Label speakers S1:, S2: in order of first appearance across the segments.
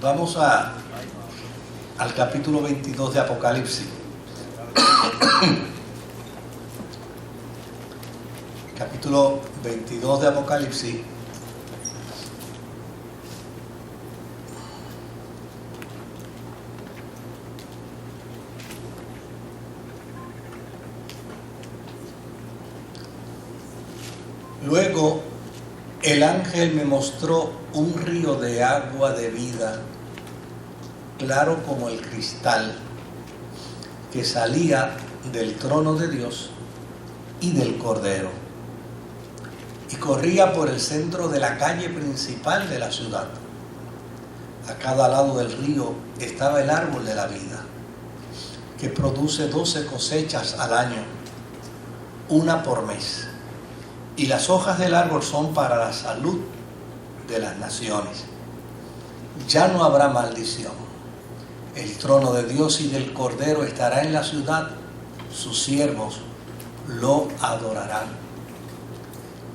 S1: Vamos al capítulo 22 de Apocalipsis. Capítulo 22 de Apocalipsis. Luego el ángel me mostró un río de agua de vida, claro como el cristal, que salía del trono de Dios y del Cordero, y corría por el centro de la calle principal de la ciudad. A cada lado del río estaba el árbol de la vida, que produce 12 cosechas al año, una por mes. Y las hojas del árbol son para la salud de las naciones. Ya no habrá maldición. El trono de Dios y del Cordero estará en la ciudad. Sus siervos lo adorarán.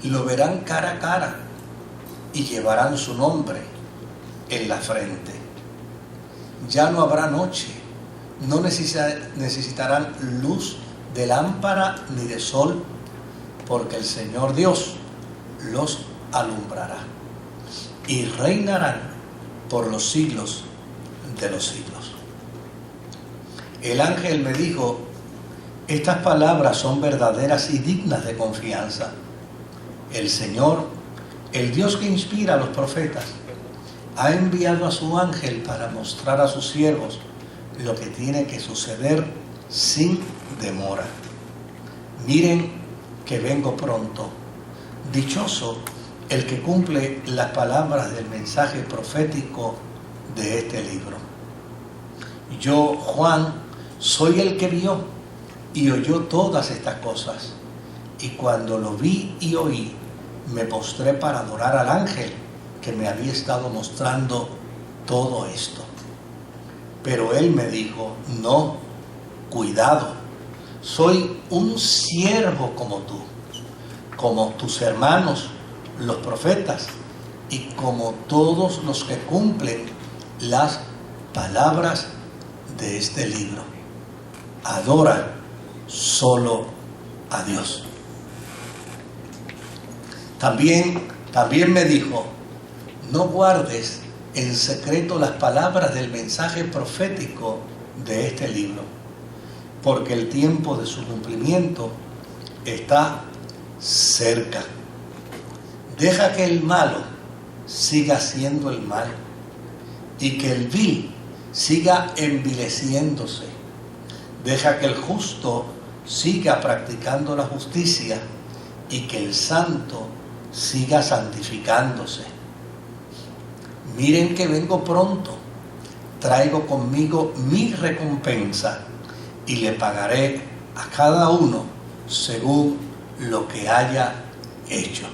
S1: Lo verán cara a cara y llevarán su nombre en la frente. Ya no habrá noche. No necesitarán luz de lámpara ni de sol, porque el Señor Dios los alumbrará y reinarán por los siglos de los siglos. El ángel me dijo: estas palabras son verdaderas y dignas de confianza. El Señor, el Dios que inspira a los profetas, ha enviado a su ángel para mostrar a sus siervos lo que tiene que suceder sin demora. Miren que vengo pronto. Dichoso el que cumple las palabras del mensaje profético de este libro. Yo, Juan, soy el que vio y oyó todas estas cosas, y cuando lo vi y oí, me postré para adorar al ángel que me había estado mostrando todo esto. Pero él me dijo: no, cuidado, soy un siervo como tú, como tus hermanos, los profetas, y como todos los que cumplen las palabras de este libro. Adora solo a Dios. También me dijo: no guardes en secreto las palabras del mensaje profético de este libro, porque el tiempo de su cumplimiento está cerca. Deja que el malo siga siendo el mal y que el vil siga envileciéndose. Deja que el justo siga practicando la justicia y que el santo siga santificándose. Miren que vengo pronto. Traigo conmigo mi recompensa y le pagaré a cada uno según lo que haya hecho.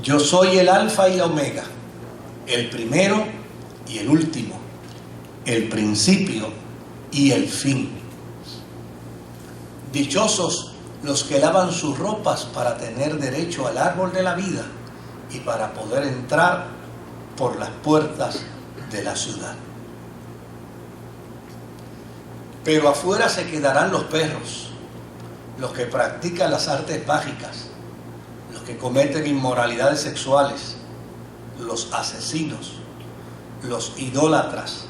S1: Yo soy el alfa y la omega, el primero y el último, el principio y el fin. Dichosos los que lavan sus ropas para tener derecho al árbol de la vida y para poder entrar por las puertas de la ciudad. Pero afuera se quedarán los perros, los que practican las artes mágicas, los que cometen inmoralidades sexuales, los asesinos, los idólatras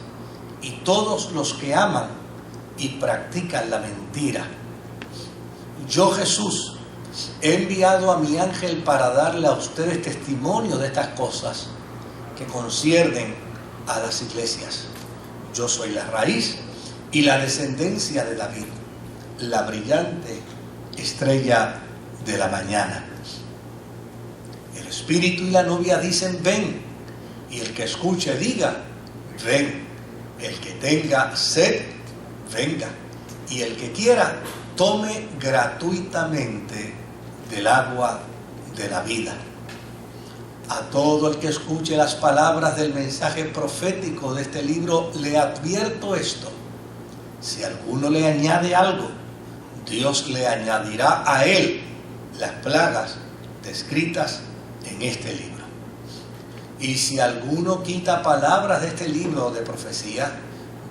S1: y todos los que aman y practican la mentira. Yo, Jesús, he enviado a mi ángel para darle a ustedes testimonio de estas cosas que conciernen a las iglesias. Yo soy la raíz y la descendencia de David, la brillante estrella de la mañana. El Espíritu y la novia dicen: ven, y el que escuche diga: ven. El que tenga sed, venga, y el que quiera, tome gratuitamente del agua de la vida. A todo el que escuche las palabras del mensaje profético de este libro le advierto esto: si alguno le añade algo, Dios le añadirá a él las plagas descritas en este libro. Y si alguno quita palabras de este libro de profecía,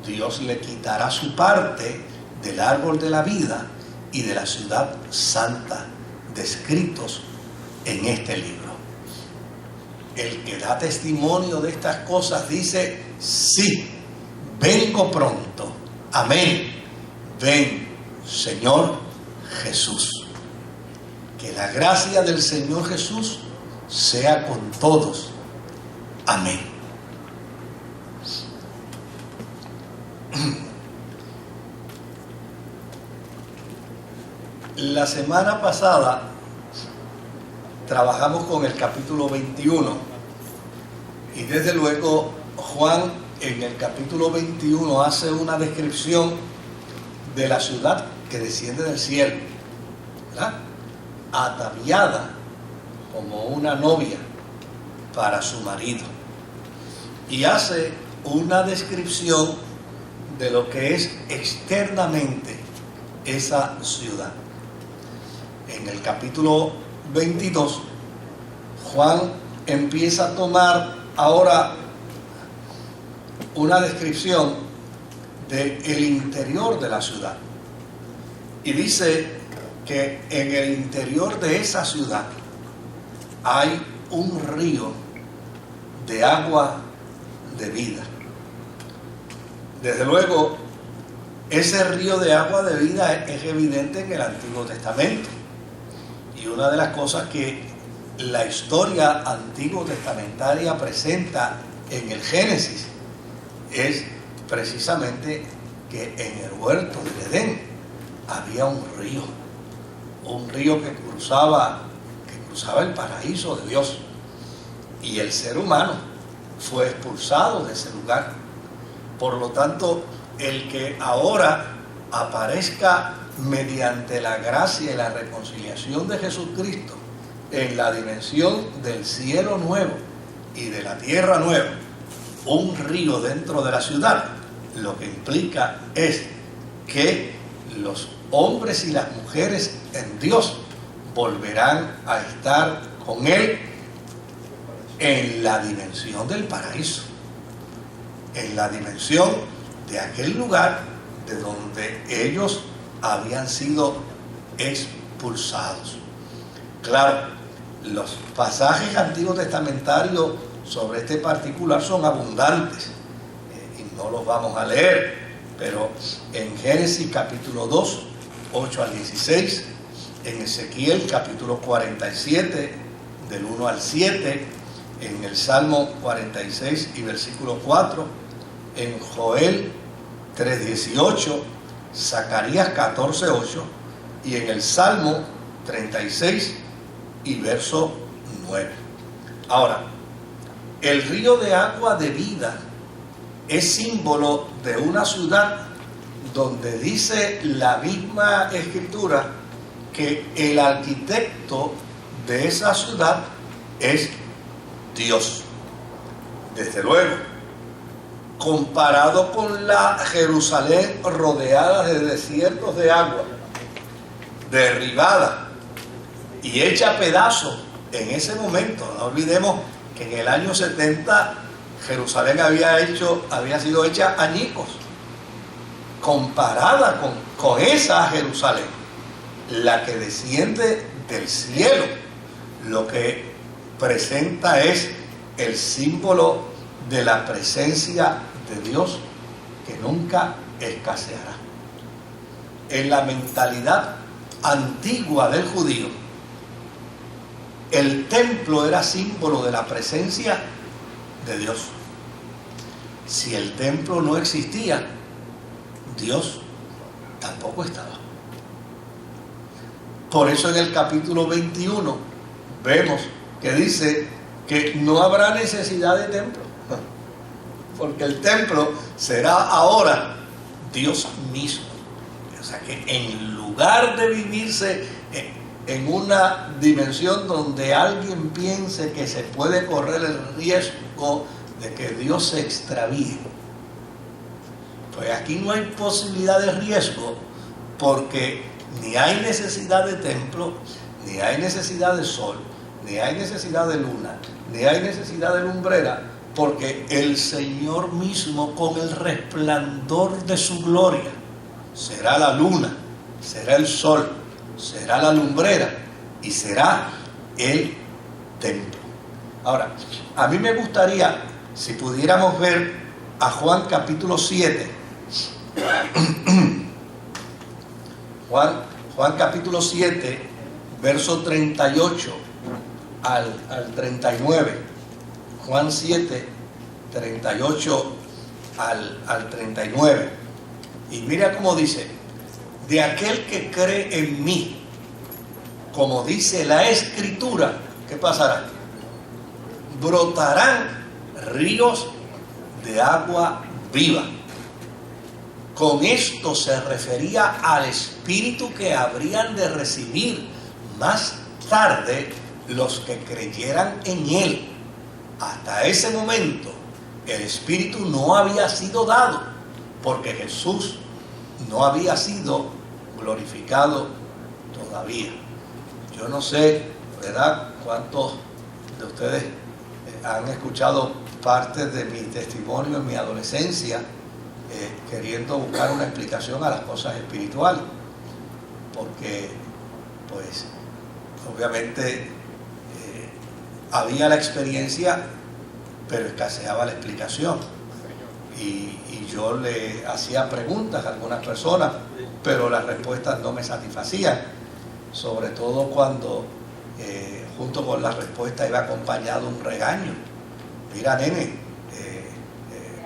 S1: Dios le quitará su parte del árbol de la vida y de la ciudad santa, descritos en este libro. El que da testimonio de estas cosas dice: sí, vengo pronto. Amén. Ven, Señor Jesús. Que la gracia del Señor Jesús sea con todos. Amén. La semana pasada trabajamos con el capítulo 21 y desde luego Juan en el capítulo 21 hace una descripción de la ciudad que desciende del cielo, ¿verdad? Ataviada como una novia para su marido, y hace una descripción de lo que es externamente esa ciudad. En el capítulo 22, Juan empieza a tomar ahora una descripción del interior de la ciudad. Y dice que en el interior de esa ciudad hay un río de agua de vida. Desde luego, ese río de agua de vida es evidente en el Antiguo Testamento. Y una de las cosas que la historia antiguo testamentaria presenta en el Génesis es precisamente que en el huerto del Edén había un río que cruzaba el paraíso de Dios, y el ser humano fue expulsado de ese lugar. Por lo tanto, el que ahora aparezca mediante la gracia y la reconciliación de Jesucristo en la dimensión del cielo nuevo y de la tierra nueva, un río dentro de la ciudad, lo que implica es que los hombres y las mujeres en Dios volverán a estar con Él en la dimensión del paraíso, en la dimensión de aquel lugar de donde ellos habían sido expulsados. Claro, los pasajes antiguos testamentarios sobre este particular son abundantes y no los vamos a leer, pero en Génesis capítulo 2, 8 al 16, en Ezequiel capítulo 47, del 1 al 7, en el Salmo 46 y versículo 4, en Joel 3:18, Zacarías 14:8 y en el Salmo 36 y verso 9. Ahora, el río de agua de vida es símbolo de una ciudad donde dice la misma Escritura que el arquitecto de esa ciudad es Dios. Desde luego, comparado con la Jerusalén rodeada de desiertos de agua, derribada y hecha pedazos en ese momento. No olvidemos que en el año 70 Jerusalén había sido hecha añicos. Comparada con esa Jerusalén, la que desciende del cielo, lo que presenta es el símbolo de la presencia de Dios que nunca escaseará. En la mentalidad antigua del judío, el templo era símbolo de la presencia de Dios. Si el templo no existía, Dios tampoco estaba. Por eso en el capítulo 21 vemos que dice que no habrá necesidad de templo, porque el templo será ahora Dios mismo. O sea que en lugar de vivirse en una dimensión donde alguien piense que se puede correr el riesgo de que Dios se extravíe, pues aquí no hay posibilidad de riesgo, porque ni hay necesidad de templo, ni hay necesidad de sol, ni hay necesidad de luna, ni hay necesidad de lumbrera, porque el Señor mismo, con el resplandor de su gloria, será la luna, será el sol, será la lumbrera y será el templo. Ahora, a mí me gustaría, si pudiéramos ver a Juan capítulo 7, Juan capítulo 7, verso 38 al 39. Juan 7, 38 al 39. Y mira cómo dice: de aquel que cree en mí, como dice la Escritura, ¿qué pasará? Brotarán ríos de agua viva. Con esto se refería al Espíritu que habrían de recibir más tarde los que creyeran en Él. Hasta ese momento el Espíritu no había sido dado, porque Jesús no había sido glorificado todavía. Yo no sé, ¿verdad?, cuántos de ustedes han escuchado parte de mi testimonio en mi adolescencia, queriendo buscar una explicación a las cosas espirituales, porque pues obviamente había la experiencia, pero escaseaba la explicación, y yo le hacía preguntas a algunas personas, pero las respuestas no me satisfacían, sobre todo cuando junto con la respuesta iba acompañado un regaño. Mira, nene,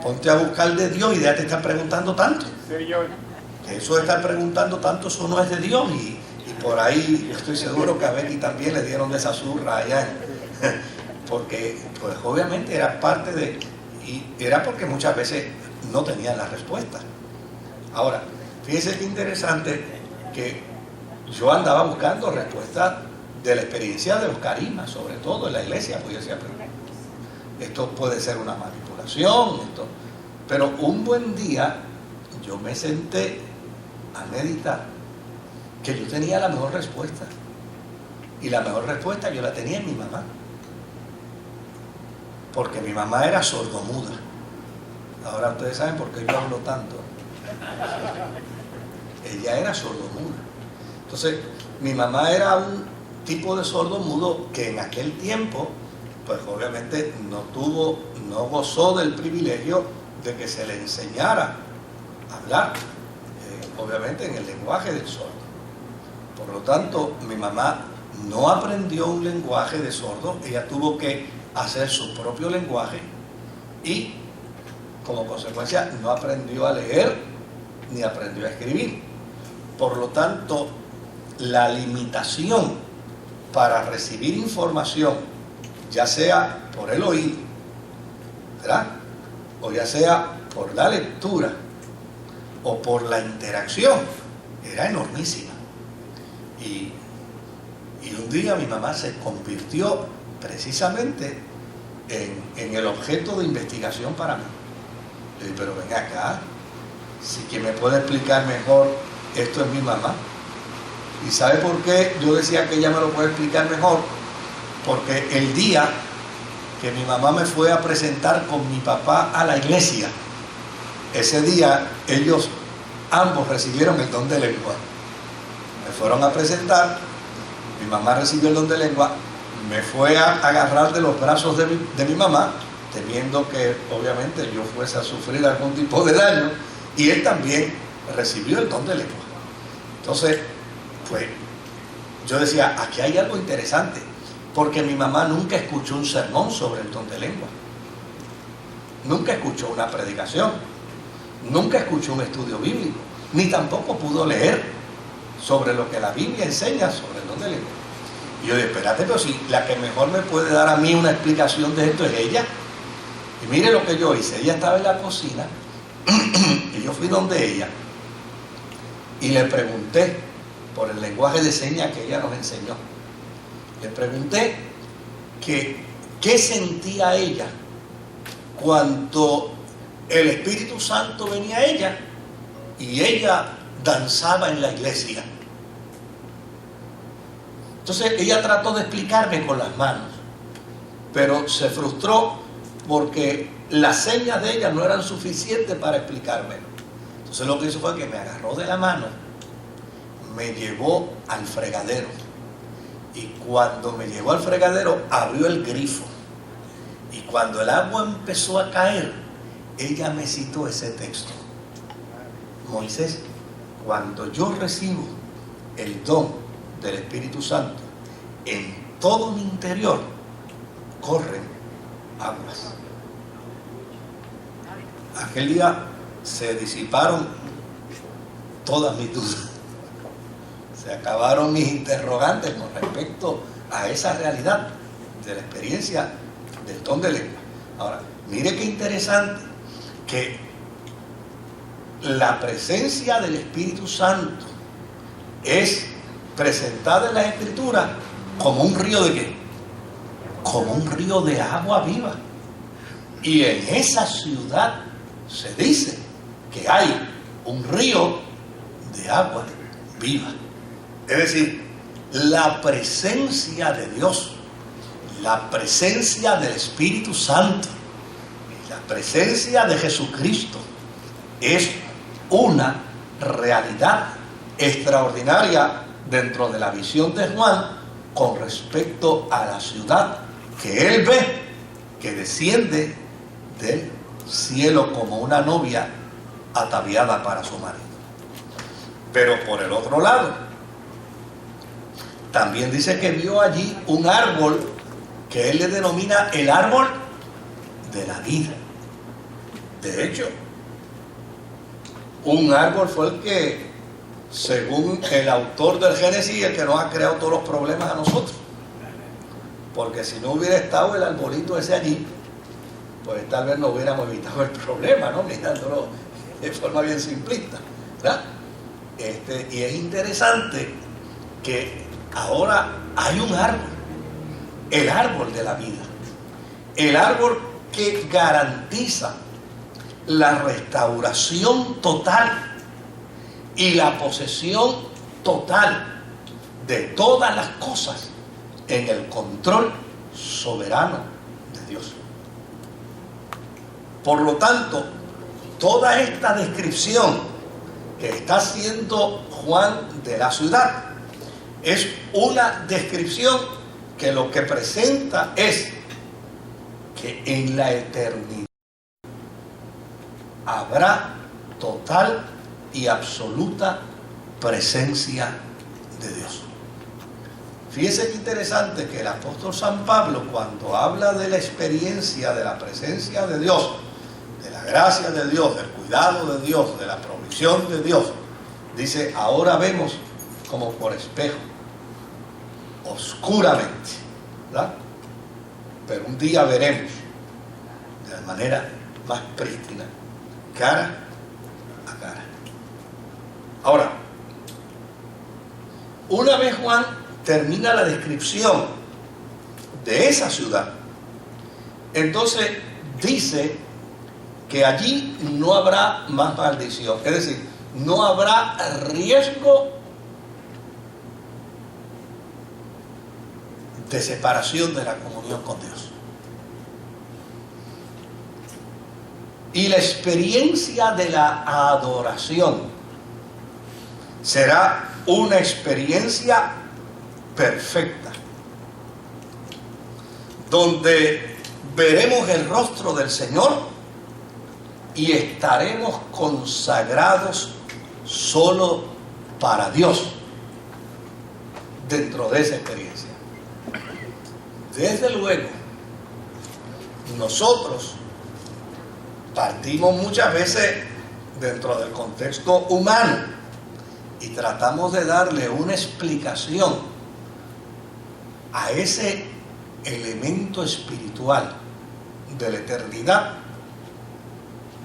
S1: ponte a buscar de Dios y déjate estar preguntando tanto. Eso de estar preguntando tanto, eso no es de Dios. Y por ahí yo estoy seguro que a Betty también le dieron de esa zurra allá, porque pues obviamente era parte de, y era porque muchas veces no tenían la respuesta. Ahora, fíjense qué interesante que yo andaba buscando respuestas de la experiencia de los carismas, sobre todo en la iglesia, pues yo decía, pero esto puede ser una manipulación, pero un buen día yo me senté a meditar que yo tenía la mejor respuesta, y la mejor respuesta yo la tenía en mi mamá, porque mi mamá era sordomuda. Ahora ustedes saben por qué yo hablo tanto. Ella era sordomuda. Entonces mi mamá era un tipo de sordomudo que en aquel tiempo pues obviamente no gozó del privilegio de que se le enseñara a hablar, obviamente en el lenguaje del sordo. Por lo tanto, mi mamá no aprendió un lenguaje de sordo, ella tuvo que hacer su propio lenguaje y como consecuencia no aprendió a leer ni aprendió a escribir. Por lo tanto, la limitación para recibir información, ya sea por el oído, ¿verdad?, o ya sea por la lectura o por la interacción, era enormísima. Y un día mi mamá se convirtió precisamente en el objeto de investigación para mí. Le dije, pero ven acá, si quien me puede explicar mejor esto es mi mamá. ¿Y sabe por qué yo decía que ella me lo puede explicar mejor? Porque el día que mi mamá me fue a presentar con mi papá a la iglesia, ese día ellos ambos recibieron el don de lengua. Me fueron a presentar, mi mamá recibió el don de lengua, me fue a agarrar de los brazos de mi mamá, temiendo que obviamente yo fuese a sufrir algún tipo de daño, y él también recibió el don de lengua. Entonces, pues yo decía, aquí hay algo interesante, porque mi mamá nunca escuchó un sermón sobre el don de lengua, nunca escuchó una predicación, nunca escuchó un estudio bíblico, ni tampoco pudo leer sobre lo que la Biblia enseña sobre el don de lengua. Y yo dije, espérate, pero si la que mejor me puede dar a mí una explicación de esto es ella. Y mire lo que yo hice, ella estaba en la cocina y yo fui donde ella y le pregunté por el lenguaje de señas que ella nos enseñó. Le pregunté qué sentía ella cuando el Espíritu Santo venía a ella y ella danzaba en la iglesia. Entonces ella trató de explicarme con las manos, pero se frustró porque las señas de ella no eran suficientes para explicármelo. Entonces lo que hizo fue que me agarró de la mano, me llevó al fregadero, y cuando me llevó al fregadero abrió el grifo, y cuando el agua empezó a caer, ella me citó ese texto: Moisés, cuando yo recibo el don del Espíritu Santo, en todo mi interior corren aguas. Aquel día se disiparon todas mis dudas, se acabaron mis interrogantes con respecto a esa realidad de la experiencia del don de lengua. Ahora, mire qué interesante que la presencia del Espíritu Santo es presentada en la Escritura como un río de ¿qué? Como un río de agua viva. Y en esa ciudad se dice que hay un río de agua viva. Es decir, la presencia de Dios, la presencia del Espíritu Santo, la presencia de Jesucristo es una realidad extraordinaria dentro de la visión de Juan con respecto a la ciudad que él ve, que desciende del cielo como una novia ataviada para su marido. Pero por el otro lado, también dice que vio allí un árbol que él le denomina el árbol de la vida. De hecho, un árbol fue el que, según el autor del Génesis, el que nos ha creado todos los problemas a nosotros. Porque si no hubiera estado el arbolito ese allí, pues tal vez no hubiéramos evitado el problema, ¿no? Mirándolo de forma bien simplista, ¿verdad? Y es interesante que ahora hay un árbol, el árbol de la vida, el árbol que garantiza la restauración total y la posesión total de todas las cosas en el control soberano de Dios. Por lo tanto, toda esta descripción que está haciendo Juan de la ciudad es una descripción que lo que presenta es que en la eternidad habrá total y absoluta presencia de Dios. Fíjese qué interesante que el apóstol San Pablo, cuando habla de la experiencia de la presencia de Dios, de la gracia de Dios, del cuidado de Dios, de la provisión de Dios, dice: ahora vemos como por espejo, oscuramente, ¿verdad? Pero un día veremos de la manera más prístina, cara a cara. Ahora, una vez Juan termina la descripción de esa ciudad, entonces dice que allí no habrá más maldición, es decir, no habrá riesgo de separación de la comunión con Dios. Y la experiencia de la adoración será una experiencia perfecta, donde veremos el rostro del Señor y estaremos consagrados solo para Dios dentro de esa experiencia. Desde luego, nosotros partimos muchas veces dentro del contexto humano y tratamos de darle una explicación a ese elemento espiritual de la eternidad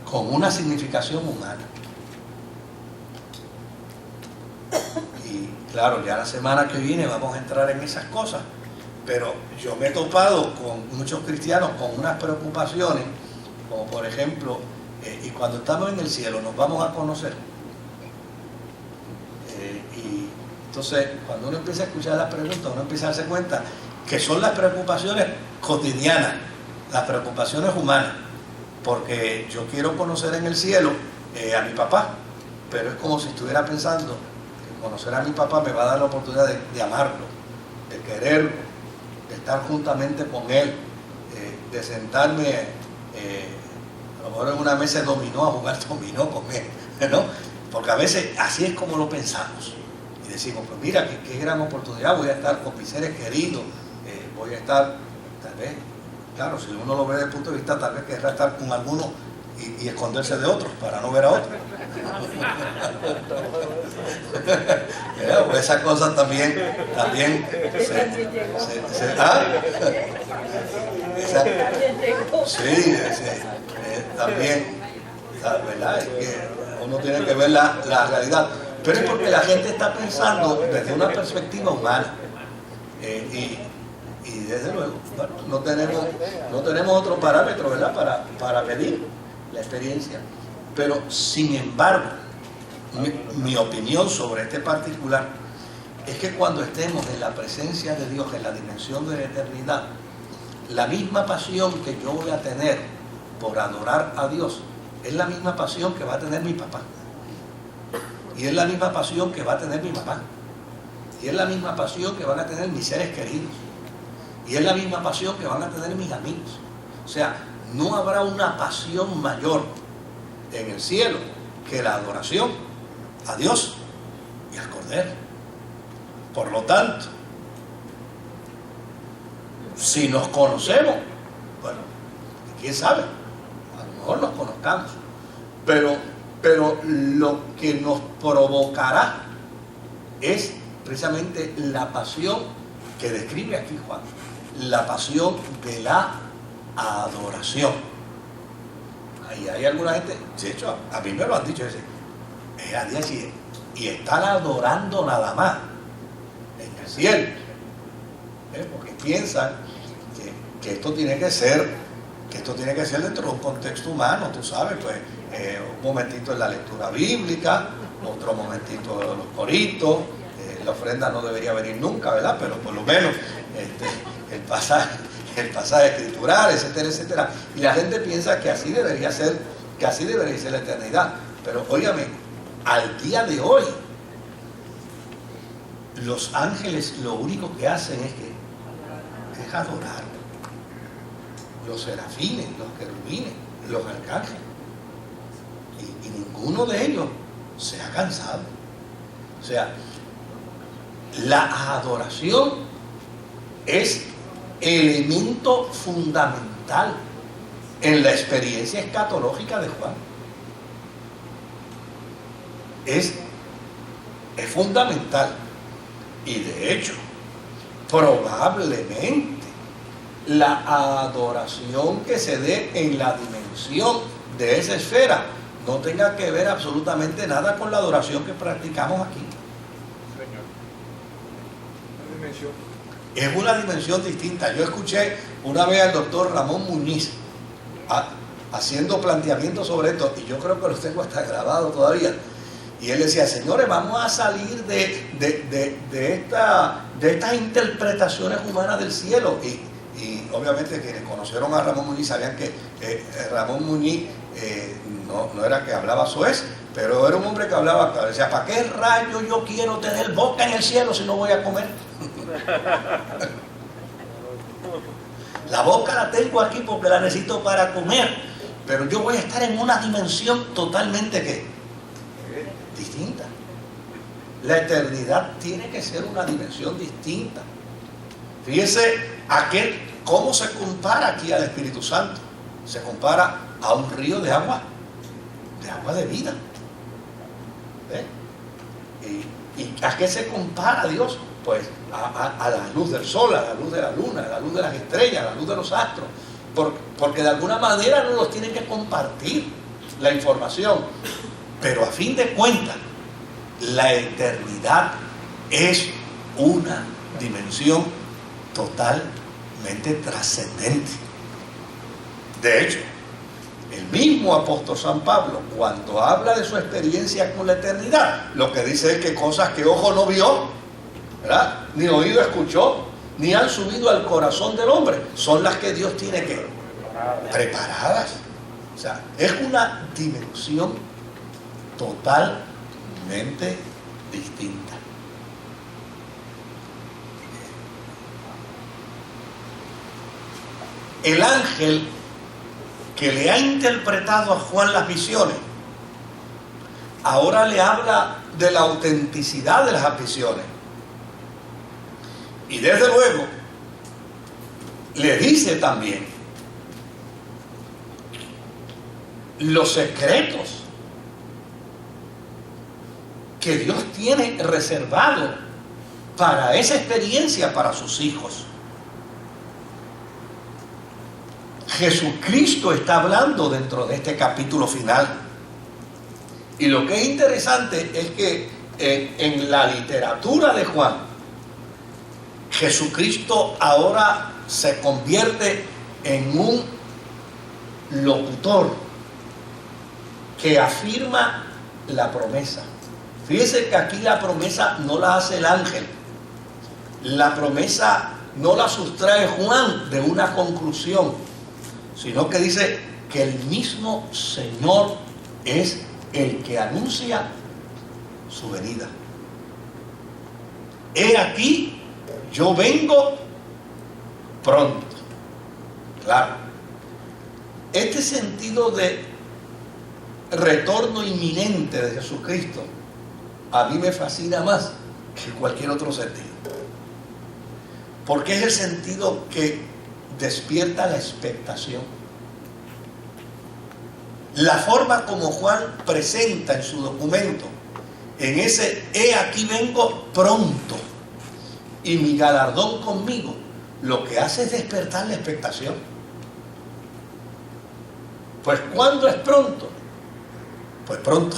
S1: con una significación humana. Y claro, ya la semana que viene vamos a entrar en esas cosas, pero yo me he topado con muchos cristianos con unas preocupaciones, como por ejemplo, y cuando estamos en el cielo nos vamos a conocer. Y Entonces, cuando uno empieza a escuchar las preguntas, uno empieza a darse cuenta que son las preocupaciones cotidianas, las preocupaciones humanas, porque yo quiero conocer en el cielo a mi papá, pero es como si estuviera pensando que conocer a mi papá me va a dar la oportunidad de amarlo, de quererlo, de estar juntamente con él, de sentarme a lo mejor en una mesa de dominó a jugar dominó con él, ¿no? Porque a veces así es como lo pensamos y decimos, pues mira, qué gran oportunidad, voy a estar con mis seres queridos, voy a estar, tal vez, claro, si uno lo ve desde el punto de vista, tal vez querrá estar con algunos y esconderse de otros para no ver a otros. Pues esas cosas también también, ¿verdad? Es que uno tiene que ver la realidad, pero es porque la gente está pensando desde una perspectiva humana, y desde luego, bueno, no tenemos otro parámetro, ¿verdad? para medir la experiencia. Pero sin embargo, mi opinión sobre este particular es que cuando estemos en la presencia de Dios, en la dimensión de la eternidad, la misma pasión que yo voy a tener por adorar a Dios es la misma pasión que va a tener mi papá, y es la misma pasión que va a tener mi mamá, y es la misma pasión que van a tener mis seres queridos, y es la misma pasión que van a tener mis amigos. O sea, no habrá una pasión mayor en el cielo que la adoración a Dios y al Cordero. Por lo tanto, si nos conocemos, bueno, quién sabe, a lo mejor nos conozcamos, pero lo que nos provocará es precisamente la pasión que describe aquí Juan, la pasión de la adoración. Ahí hay alguna gente, de hecho a mí me lo han dicho, y están adorando nada más en el cielo, porque piensan que esto tiene que ser dentro de un contexto humano, tú sabes, pues un momentito en la lectura bíblica, otro momentito de los coritos, la ofrenda no debería venir nunca, ¿verdad? Pero por lo menos el pasaje escritural, etcétera, etcétera. Y la gente piensa que así debería ser la eternidad. Pero óigame, al día de hoy, los ángeles lo único que hacen es adorar. Los serafines, los querubines, los arcángeles. Y ninguno de ellos se ha cansado. O sea, la adoración es elemento fundamental en la experiencia escatológica de Juan. Es fundamental. Y de hecho, probablemente la adoración que se dé en la dimensión de esa esfera no tenga que ver absolutamente nada con la adoración que practicamos aquí. Es una dimensión distinta. Yo escuché una vez al doctor Ramón Muñiz haciendo planteamientos sobre esto, y yo creo que lo tengo hasta grabado todavía. Y él decía, señores, vamos a salir de estas interpretaciones humanas del cielo. Y obviamente quienes conocieron a Ramón Muñiz sabían que Ramón Muñiz no era que hablaba soez, pero era un hombre que hablaba, decía, ¿para qué rayo yo quiero tener boca en el cielo si no voy a comer? La boca la tengo aquí porque la necesito para comer, pero yo voy a estar en una dimensión totalmente distinta. La eternidad tiene que ser una dimensión distinta. Fíjese cómo se compara aquí al Espíritu Santo. Se compara a un río de agua de vida. ¿Y a qué se compara Dios? Pues a la luz del sol, a la luz de la luna, a la luz de las estrellas, a la luz de los astros, porque de alguna manera no los tienen que compartir la información, pero a fin de cuentas la eternidad es una dimensión totalmente trascendente. De hecho, el mismo apóstol San Pablo, cuando habla de su experiencia con la eternidad, lo que dice es que cosas que ojo no vio, ¿verdad? Ni oído escuchó, ni han subido al corazón del hombre. Son las que Dios tiene que preparadas. O sea, es una dimensión totalmente distinta. El ángel que le ha interpretado a Juan las visiones, ahora le habla de la autenticidad de las visiones. Y desde luego, le dice también los secretos que Dios tiene reservado para esa experiencia para sus hijos. Jesucristo está hablando dentro de este capítulo final. Y lo que es interesante es que en la literatura de Juan, Jesucristo ahora se convierte en un locutor que afirma la promesa. Fíjese que aquí la promesa no la hace el ángel. La promesa no la sustrae Juan de una conclusión, sino que dice que el mismo Señor es el que anuncia su venida. He aquí, yo vengo pronto. Claro, este sentido de retorno inminente de Jesucristo a mí me fascina más que cualquier otro sentido, porque es el sentido que despierta la expectación. La forma como Juan presenta en su documento, en ese he aquí vengo pronto y mi galardón conmigo, lo que hace es despertar la expectación. Pues ¿cuándo es pronto? Pues pronto.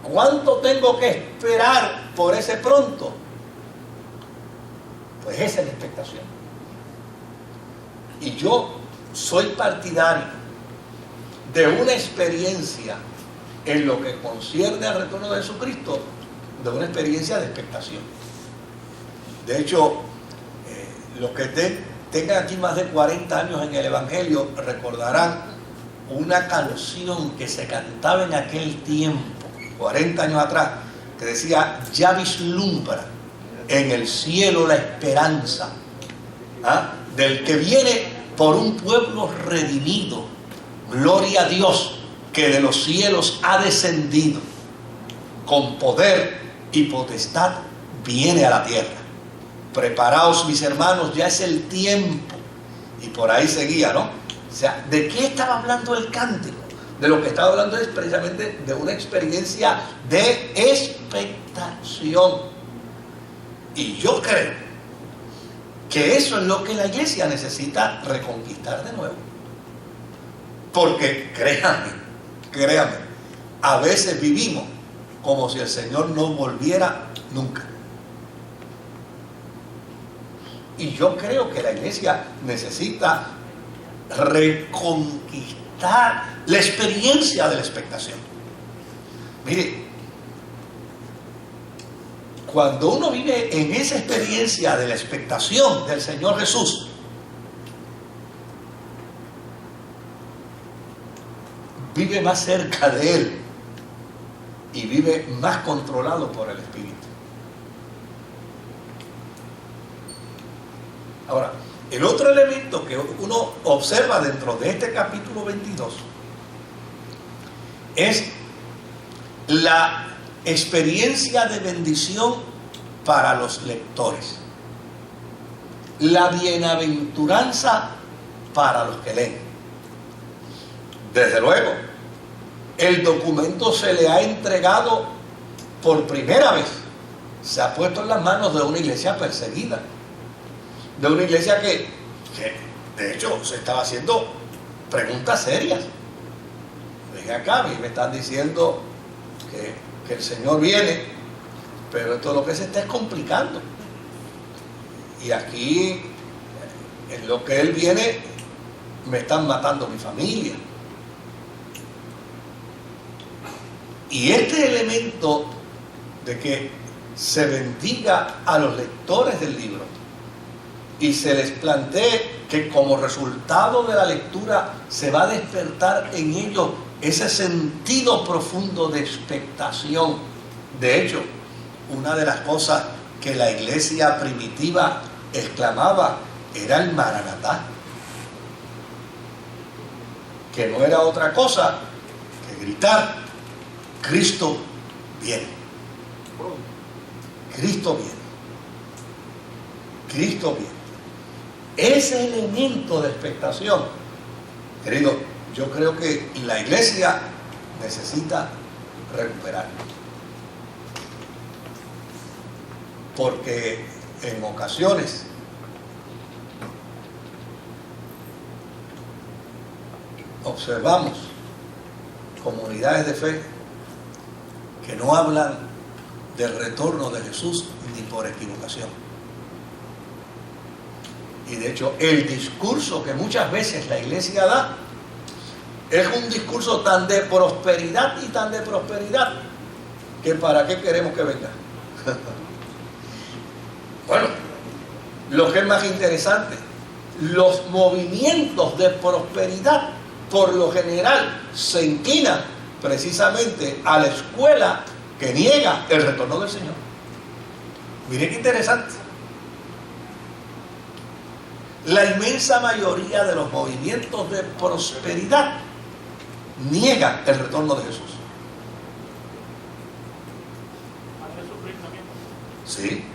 S1: ¿Cuánto tengo que esperar por ese pronto? Pues esa es la expectación. Y yo soy partidario de una experiencia en lo que concierne al retorno de Jesucristo, de una experiencia de expectación. De hecho, los que tengan aquí más de 40 años en el Evangelio recordarán una canción que se cantaba en aquel tiempo, 40 años atrás, que decía: ya vislumbra en el cielo la esperanza del que viene por un pueblo redimido. Gloria a Dios que de los cielos ha descendido, con poder y potestad viene a la tierra. Preparaos, mis hermanos, ya es el tiempo. Y por ahí seguía, ¿no? O sea, ¿de qué estaba hablando el cántico? De lo que estaba hablando es precisamente de una experiencia de expectación. Y yo creo que eso es lo que la iglesia necesita reconquistar de nuevo. Porque créanme, a veces vivimos como si el Señor no volviera nunca. Y yo creo que la iglesia necesita reconquistar la experiencia de la expectación. Mire, cuando uno vive en esa experiencia de la expectación del Señor Jesús, vive más cerca de Él y vive más controlado por el Espíritu. Ahora, el otro elemento que uno observa dentro de este capítulo 22 es la experiencia de bendición para los lectores, la bienaventuranza para los que leen. Desde luego, el documento se le ha entregado por primera vez, se ha puesto en las manos de una iglesia perseguida, de una iglesia que de hecho se estaba haciendo preguntas serias. Ven acá, a mí me están diciendo que el Señor viene, pero esto lo que se está es complicando. Y aquí, en lo que Él viene, me están matando mi familia. Y este elemento de que se bendiga a los lectores del libro y se les plantee que como resultado de la lectura se va a despertar en ellos ese sentido profundo de expectación. De hecho, una de las cosas que la iglesia primitiva exclamaba era el Maranatá, que no era otra cosa que gritar: Cristo viene, Cristo viene, Cristo viene. Ese elemento de expectación, querido, yo creo que la iglesia necesita recuperarlo, porque en ocasiones observamos comunidades de fe que no hablan del retorno de Jesús ni por equivocación. Y de hecho, el discurso que muchas veces la iglesia da es un discurso tan de prosperidad y tan de prosperidad que ¿para qué queremos que venga? Bueno, lo que es más interesante, los movimientos de prosperidad por lo general se inclinan precisamente a la escuela que niega el retorno del Señor. Miren qué interesante. La inmensa mayoría de los movimientos de prosperidad niegan el retorno de Jesús. Sí,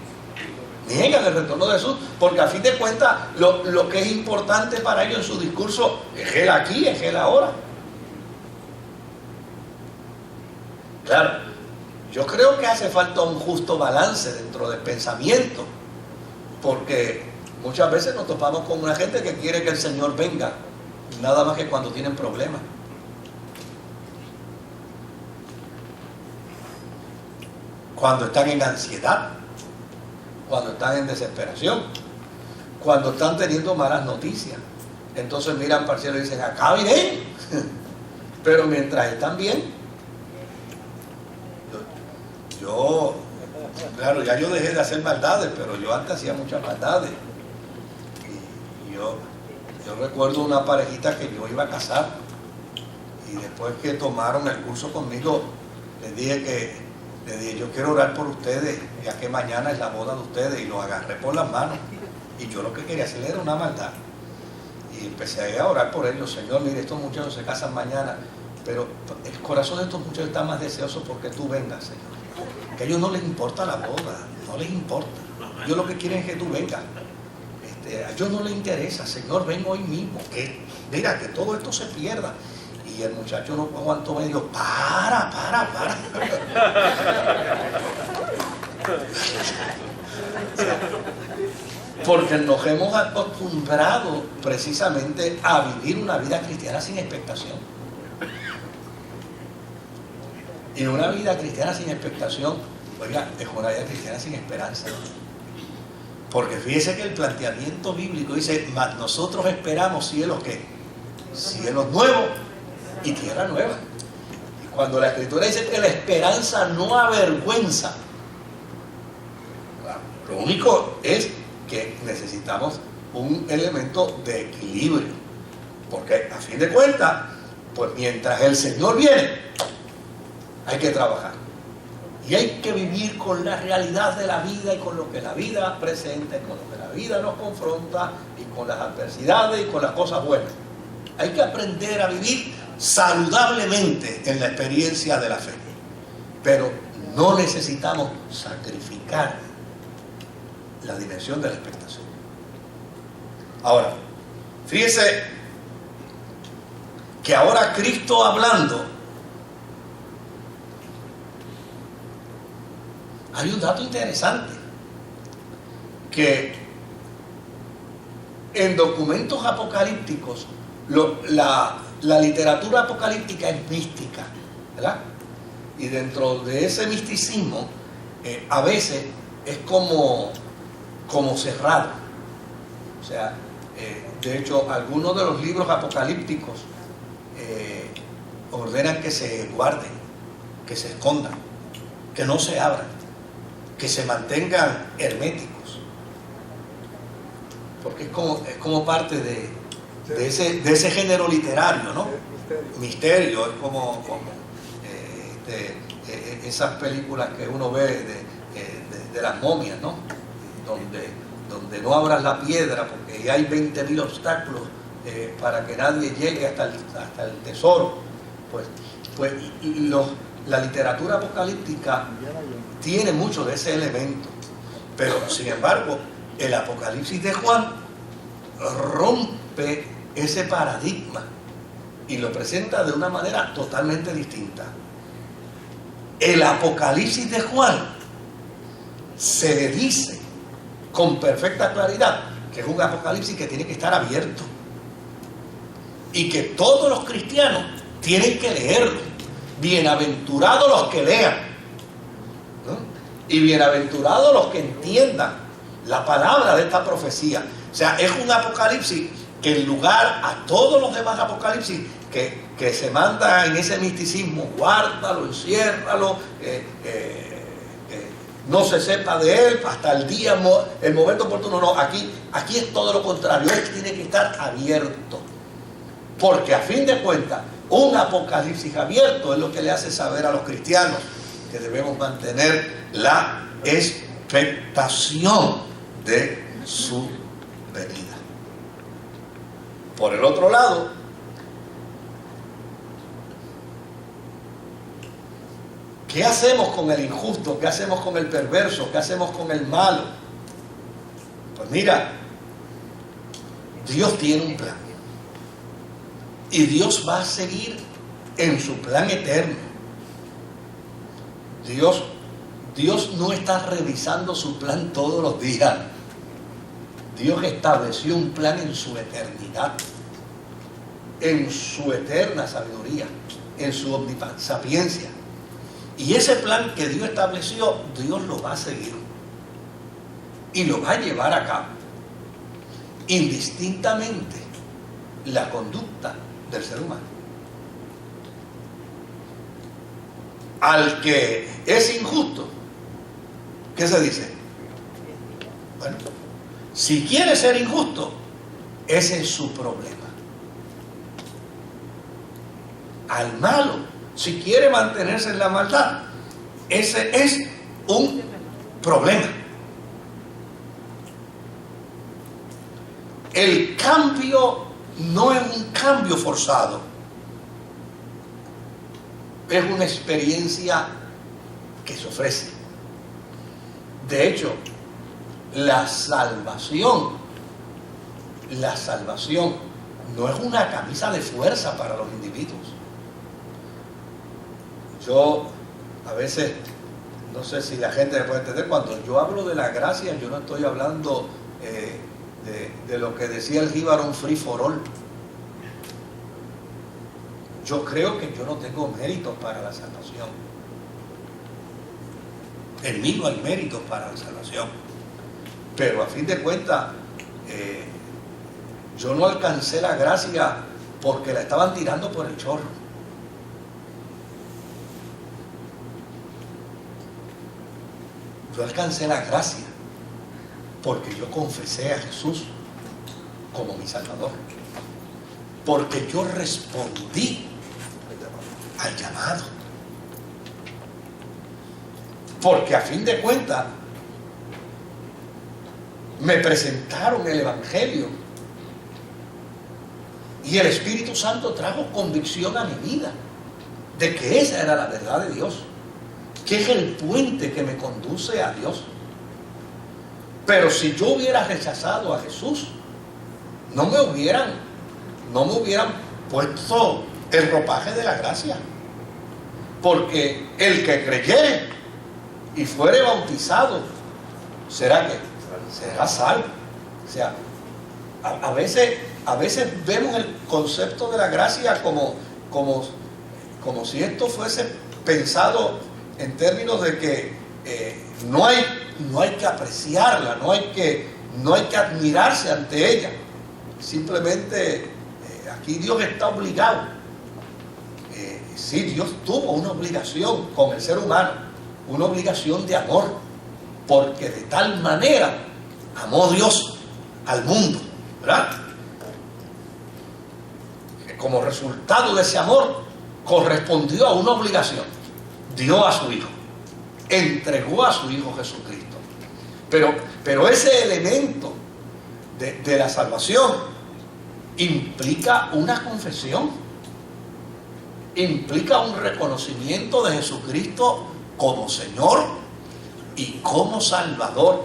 S1: niegan el retorno de Jesús, porque a fin de cuentas lo que es importante para ellos en su discurso es Él aquí, es Él ahora. Claro, yo creo que hace falta un justo balance dentro del pensamiento, porque muchas veces nos topamos con una gente que quiere que el Señor venga, nada más que cuando tienen problemas. Cuando están en ansiedad, cuando están en desesperación, cuando están teniendo malas noticias. Entonces miran para el cielo y dicen: acá vienen. Pero mientras están bien, claro, ya yo dejé de hacer maldades, pero yo antes hacía muchas maldades. Y yo recuerdo una parejita que yo iba a casar, y después que tomaron el curso conmigo, les dije, yo quiero orar por ustedes, ya que mañana es la boda de ustedes, y los agarré por las manos, y yo lo que quería hacer era una maldad, y empecé a orar por ellos: Señor, mire, estos muchachos se casan mañana, pero el corazón de estos muchachos está más deseoso porque tú vengas, Señor, que a ellos no les importa la boda, no les importa, ellos lo que quieren es que tú vengas, a ellos no les interesa, Señor, ven hoy mismo, que mira, que todo esto se pierda. Y el muchacho no aguantó, me dijo: para. Porque nos hemos acostumbrado precisamente a vivir una vida cristiana sin expectación. Y una vida cristiana sin expectación, oiga, es una vida cristiana sin esperanza. Porque fíjese que el planteamiento bíblico dice: mas nosotros esperamos cielos, ¿qué? Cielos nuevos y tierra nueva. Y cuando la Escritura dice que la esperanza no avergüenza, lo único es que necesitamos un elemento de equilibrio, porque a fin de cuentas, pues mientras el Señor viene, hay que trabajar y hay que vivir con la realidad de la vida y con lo que la vida presenta y con lo que la vida nos confronta y con las adversidades y con las cosas buenas. Hay que aprender a vivir saludablemente en la experiencia de la fe, pero no necesitamos sacrificar la dimensión de la expectación. Ahora, fíjese que ahora Cristo hablando, hay un dato interesante, que en documentos apocalípticos la literatura apocalíptica es mística, ¿verdad? Y dentro de ese misticismo a veces es como cerrado. O sea, de hecho, algunos de los libros apocalípticos ordenan que se guarden, que se escondan, que no se abran. que se mantengan herméticos, porque es como parte de ese género literario, ¿no? Misterio, es como esas películas que uno ve de las momias, ¿no? Donde no abras la piedra porque hay 20.000 obstáculos para que nadie llegue hasta el tesoro. Pues la literatura apocalíptica tiene mucho de ese elemento, pero sin embargo el Apocalipsis de Juan rompe ese paradigma y lo presenta de una manera totalmente distinta. El Apocalipsis de Juan se le dice con perfecta claridad que es un Apocalipsis que tiene que estar abierto y que todos los cristianos tienen que leerlo. Bienaventurados los que lean, ¿no? Y bienaventurados los que entiendan la palabra de esta profecía. O sea, es un Apocalipsis que en lugar a todos los demás Apocalipsis que se manda en ese misticismo, guárdalo, enciérralo, no se sepa de él hasta el momento oportuno. No, aquí es todo lo contrario. Él tiene que estar abierto, porque a fin de cuentas un Apocalipsis abierto es lo que le hace saber a los cristianos que debemos mantener la expectación de su venida. Por el otro lado, ¿qué hacemos con el injusto? ¿Qué hacemos con el perverso? ¿Qué hacemos con el malo? Pues mira, Dios tiene un plan. Y Dios va a seguir en su plan eterno. Dios no está revisando su plan todos los días. Dios estableció un plan en su eternidad, en su eterna sabiduría, en su omnisapiencia. Y ese plan que Dios estableció, Dios lo va a seguir y lo va a llevar a cabo, indistintamente la conducta del ser humano. Al que es injusto, ¿qué se dice? Bueno, si quiere ser injusto, ese es su problema. Al malo, si quiere mantenerse en la maldad, ese es un problema. El cambio no es un cambio forzado, es una experiencia que se ofrece. De hecho, la salvación no es una camisa de fuerza para los individuos. Yo a veces, no sé si la gente me puede entender, cuando yo hablo de la gracia, yo no estoy hablando de lo que decía el jíbaro, un free for all. Yo creo que yo no tengo méritos para la salvación. En mí no hay méritos para la salvación. Pero a fin de cuentas, yo no alcancé la gracia porque la estaban tirando por el chorro. Yo alcancé la gracia porque yo confesé a Jesús como mi Salvador, porque yo respondí al llamado, porque a fin de cuentas me presentaron el Evangelio y el Espíritu Santo trajo convicción a mi vida de que esa era la verdad de Dios, que es el puente que me conduce a Dios. Pero si yo hubiera rechazado a Jesús, no me hubieran puesto el ropaje de la gracia, porque el que creyere y fuere bautizado será salvo. O sea, a veces vemos el concepto de la gracia como si esto fuese pensado en términos de que no hay que apreciarla, no hay que admirarse ante ella. Simplemente aquí Dios está obligado. Sí, Dios tuvo una obligación con el ser humano, una obligación de amor, porque de tal manera amó Dios al mundo, ¿verdad? Que como resultado de ese amor correspondió a una obligación, dio a su Hijo, entregó a su Hijo Jesucristo. Pero ese elemento de la salvación implica una confesión, implica un reconocimiento de Jesucristo como Señor y como Salvador.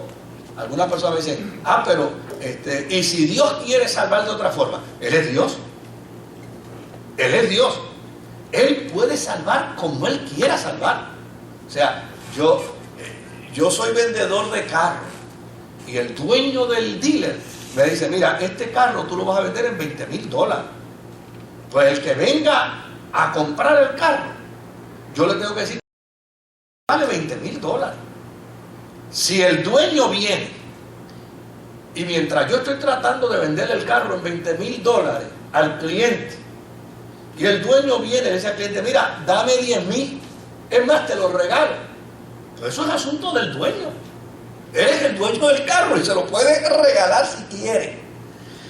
S1: Algunas personas me dicen, pero ¿y si Dios quiere salvar de otra forma? Él es Dios. Él es Dios. Él puede salvar como Él quiera salvar. O sea, yo soy vendedor de carros y el dueño del dealer me dice, mira, este carro tú lo vas a vender en $20,000. Pues el que venga a comprar el carro, yo le tengo que decir, vale $20,000. Si el dueño viene y mientras yo estoy tratando de vender el carro en $20,000 al cliente, y el dueño viene y le dice al cliente, mira, dame 10,000, es más, te lo regalo. Pues eso es asunto del dueño. Él es el dueño del carro y se lo puede regalar si quiere.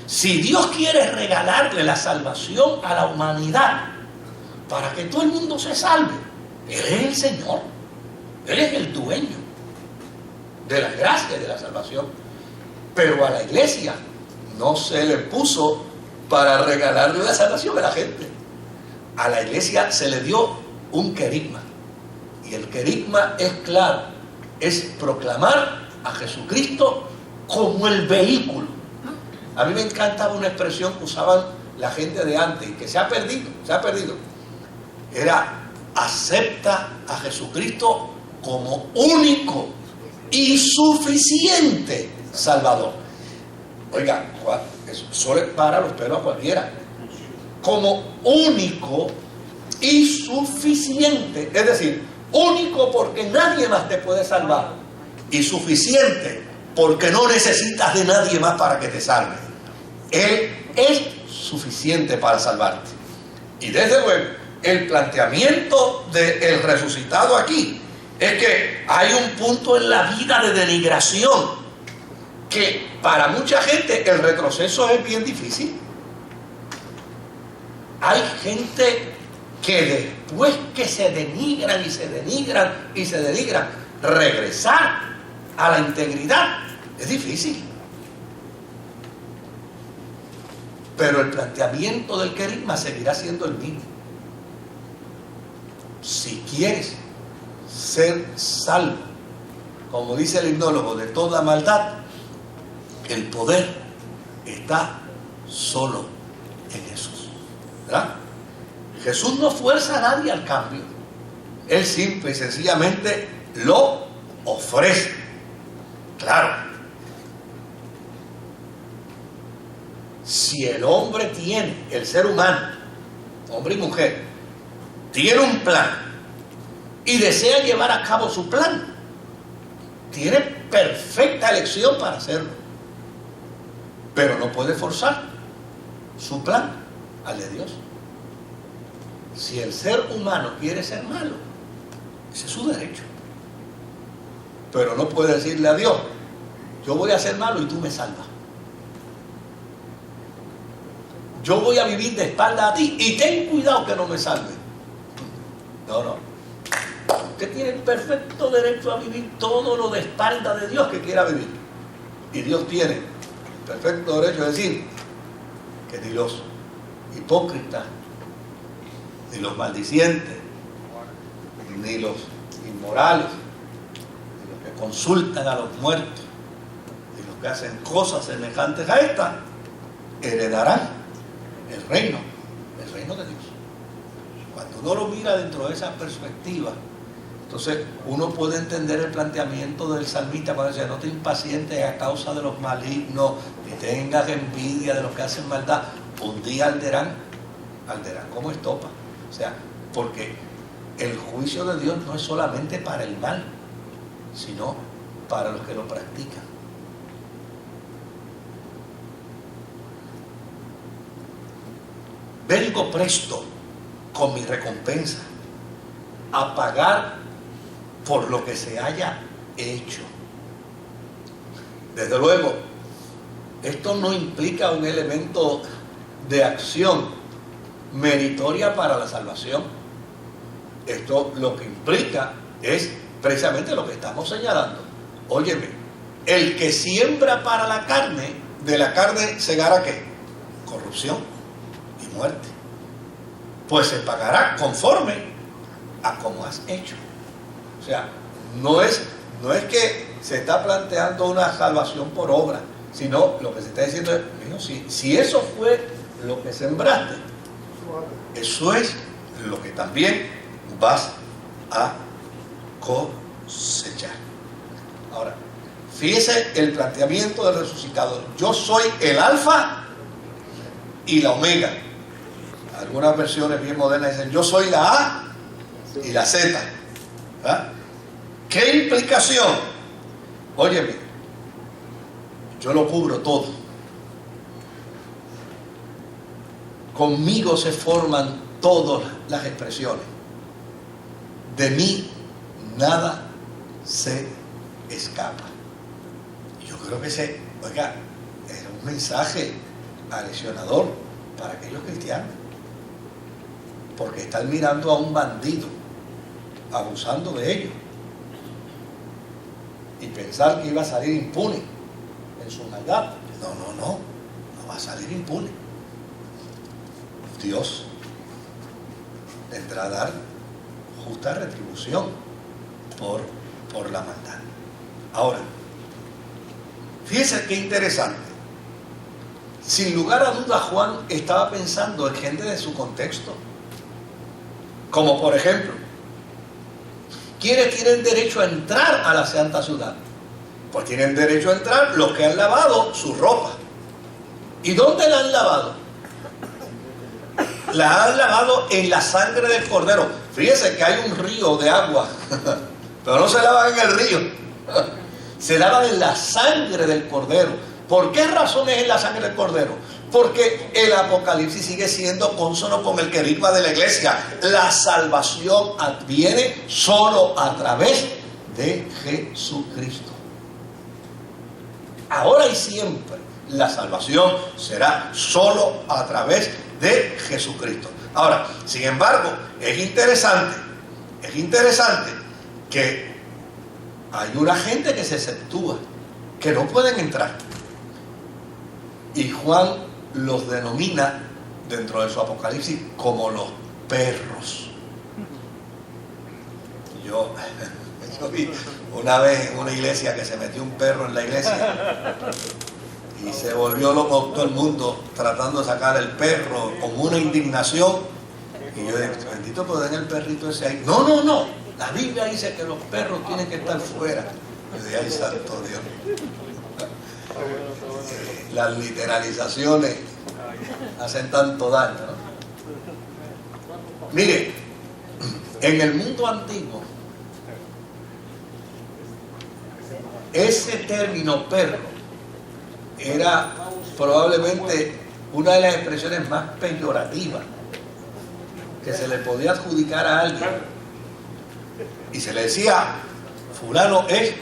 S1: Si Dios quiere regalarle la salvación a la humanidad para que todo el mundo se salve, Él es el Señor. Él es el dueño de la gracia y de la salvación. Pero a la iglesia no se le puso para regalarle la salvación a la gente. A la iglesia se le dio un querigma. Y el querigma es claro, es proclamar a Jesucristo como el vehículo. A mí me encantaba una expresión que usaban la gente de antes y que se ha perdido. Era, acepta a Jesucristo como único y suficiente Salvador. Oiga, eso le para los pelos a cualquiera. Como único y suficiente, es decir, único porque nadie más te puede salvar y suficiente porque no necesitas de nadie más para que te salve. Él es suficiente para salvarte. Y desde luego, el planteamiento del resucitado aquí es que hay un punto en la vida de denigración que para mucha gente el retroceso es bien difícil. Hay gente que después que se denigran y se denigran y se denigran, regresar a la integridad es difícil. Pero el planteamiento del querigma seguirá siendo el mismo. Si quieres ser salvo, como dice el himnólogo, de toda maldad, el poder está solo en Jesús, ¿verdad? Jesús no fuerza a nadie al cambio. Él simple y sencillamente lo ofrece. Claro, si el hombre tiene, el ser humano, hombre y mujer, tiene un plan y desea llevar a cabo su plan, tiene perfecta elección para hacerlo, pero no puede forzar su plan al de Dios. Si el ser humano quiere ser malo, ese es su derecho, pero no puede decirle a Dios, yo voy a ser malo y tú me salvas. Yo voy a vivir de espalda a ti y ten cuidado que no me salve. No. Usted tiene el perfecto derecho a vivir todo lo de espalda de Dios que quiera vivir. Y Dios tiene el perfecto derecho a decir que ni los hipócritas, ni los maldicientes, ni los inmorales, ni los que consultan a los muertos, ni los que hacen cosas semejantes a esta, heredarán el reino de Dios. Cuando uno lo mira dentro de esa perspectiva, entonces uno puede entender el planteamiento del salmista cuando dice, no te impacientes a causa de los malignos, ni tengas envidia de los que hacen maldad, un día arderán como estopa. O sea, porque el juicio de Dios no es solamente para el mal, sino para los que lo practican. Vengo presto con mi recompensa a pagar por lo que se haya hecho. Desde luego, esto no implica un elemento de acción meritoria para la salvación. Esto lo que implica es precisamente lo que estamos señalando. Óyeme, el que siembra para la carne, de la carne segará ¿qué? Corrupción y muerte. Pues se pagará conforme a como has hecho. O sea, no es que se está planteando una salvación por obra, sino lo que se está diciendo es, bueno, si eso fue lo que sembraste, eso es lo que también vas a cosechar. Ahora, fíjese el planteamiento del resucitado. Yo soy el alfa y la omega. Algunas versiones bien modernas dicen, yo soy la A y la Z. ¿Ah? ¿Qué implicación? Óyeme, yo lo cubro todo. Conmigo se forman todas las expresiones. De mí nada se escapa. Yo creo que es un mensaje aleccionador para aquellos cristianos. Porque están mirando a un bandido, abusando de ellos. Y pensar que iba a salir impune en su maldad. No va a salir impune. Dios vendrá a dar justa retribución por la maldad. Ahora, fíjense qué interesante. Sin lugar a dudas, Juan estaba pensando en gente de su contexto. Como por ejemplo, ¿quiénes tienen derecho a entrar a la santa ciudad? Pues tienen derecho a entrar los que han lavado su ropa. ¿Y dónde la han lavado? La han lavado en la sangre del cordero. Fíjense que hay un río de agua, pero no se lavan en el río, se lavan en la sangre del cordero. ¿Por qué razón es en la sangre del cordero? Porque el Apocalipsis sigue siendo cónsono con el querigma de la iglesia. La salvación adviene solo a través de Jesucristo. Ahora y siempre la salvación será solo a través de Jesucristo. Ahora, sin embargo, es interesante que hay una gente que se exceptúa, que no pueden entrar. Y Juan los denomina dentro de su Apocalipsis como los perros. Yo vi una vez en una iglesia que se metió un perro en la iglesia y se volvió loco todo el mundo tratando de sacar el perro con una indignación. Y yo dije, bendito, pues den el perrito ese ahí. No, la Biblia dice que los perros tienen que estar fuera. Yo dije, ay, santo Dios. Las literalizaciones hacen tanto daño, ¿no? Mire, en el mundo antiguo, ese término perro era probablemente una de las expresiones más peyorativas que se le podía adjudicar a alguien. Y se le decía, fulano es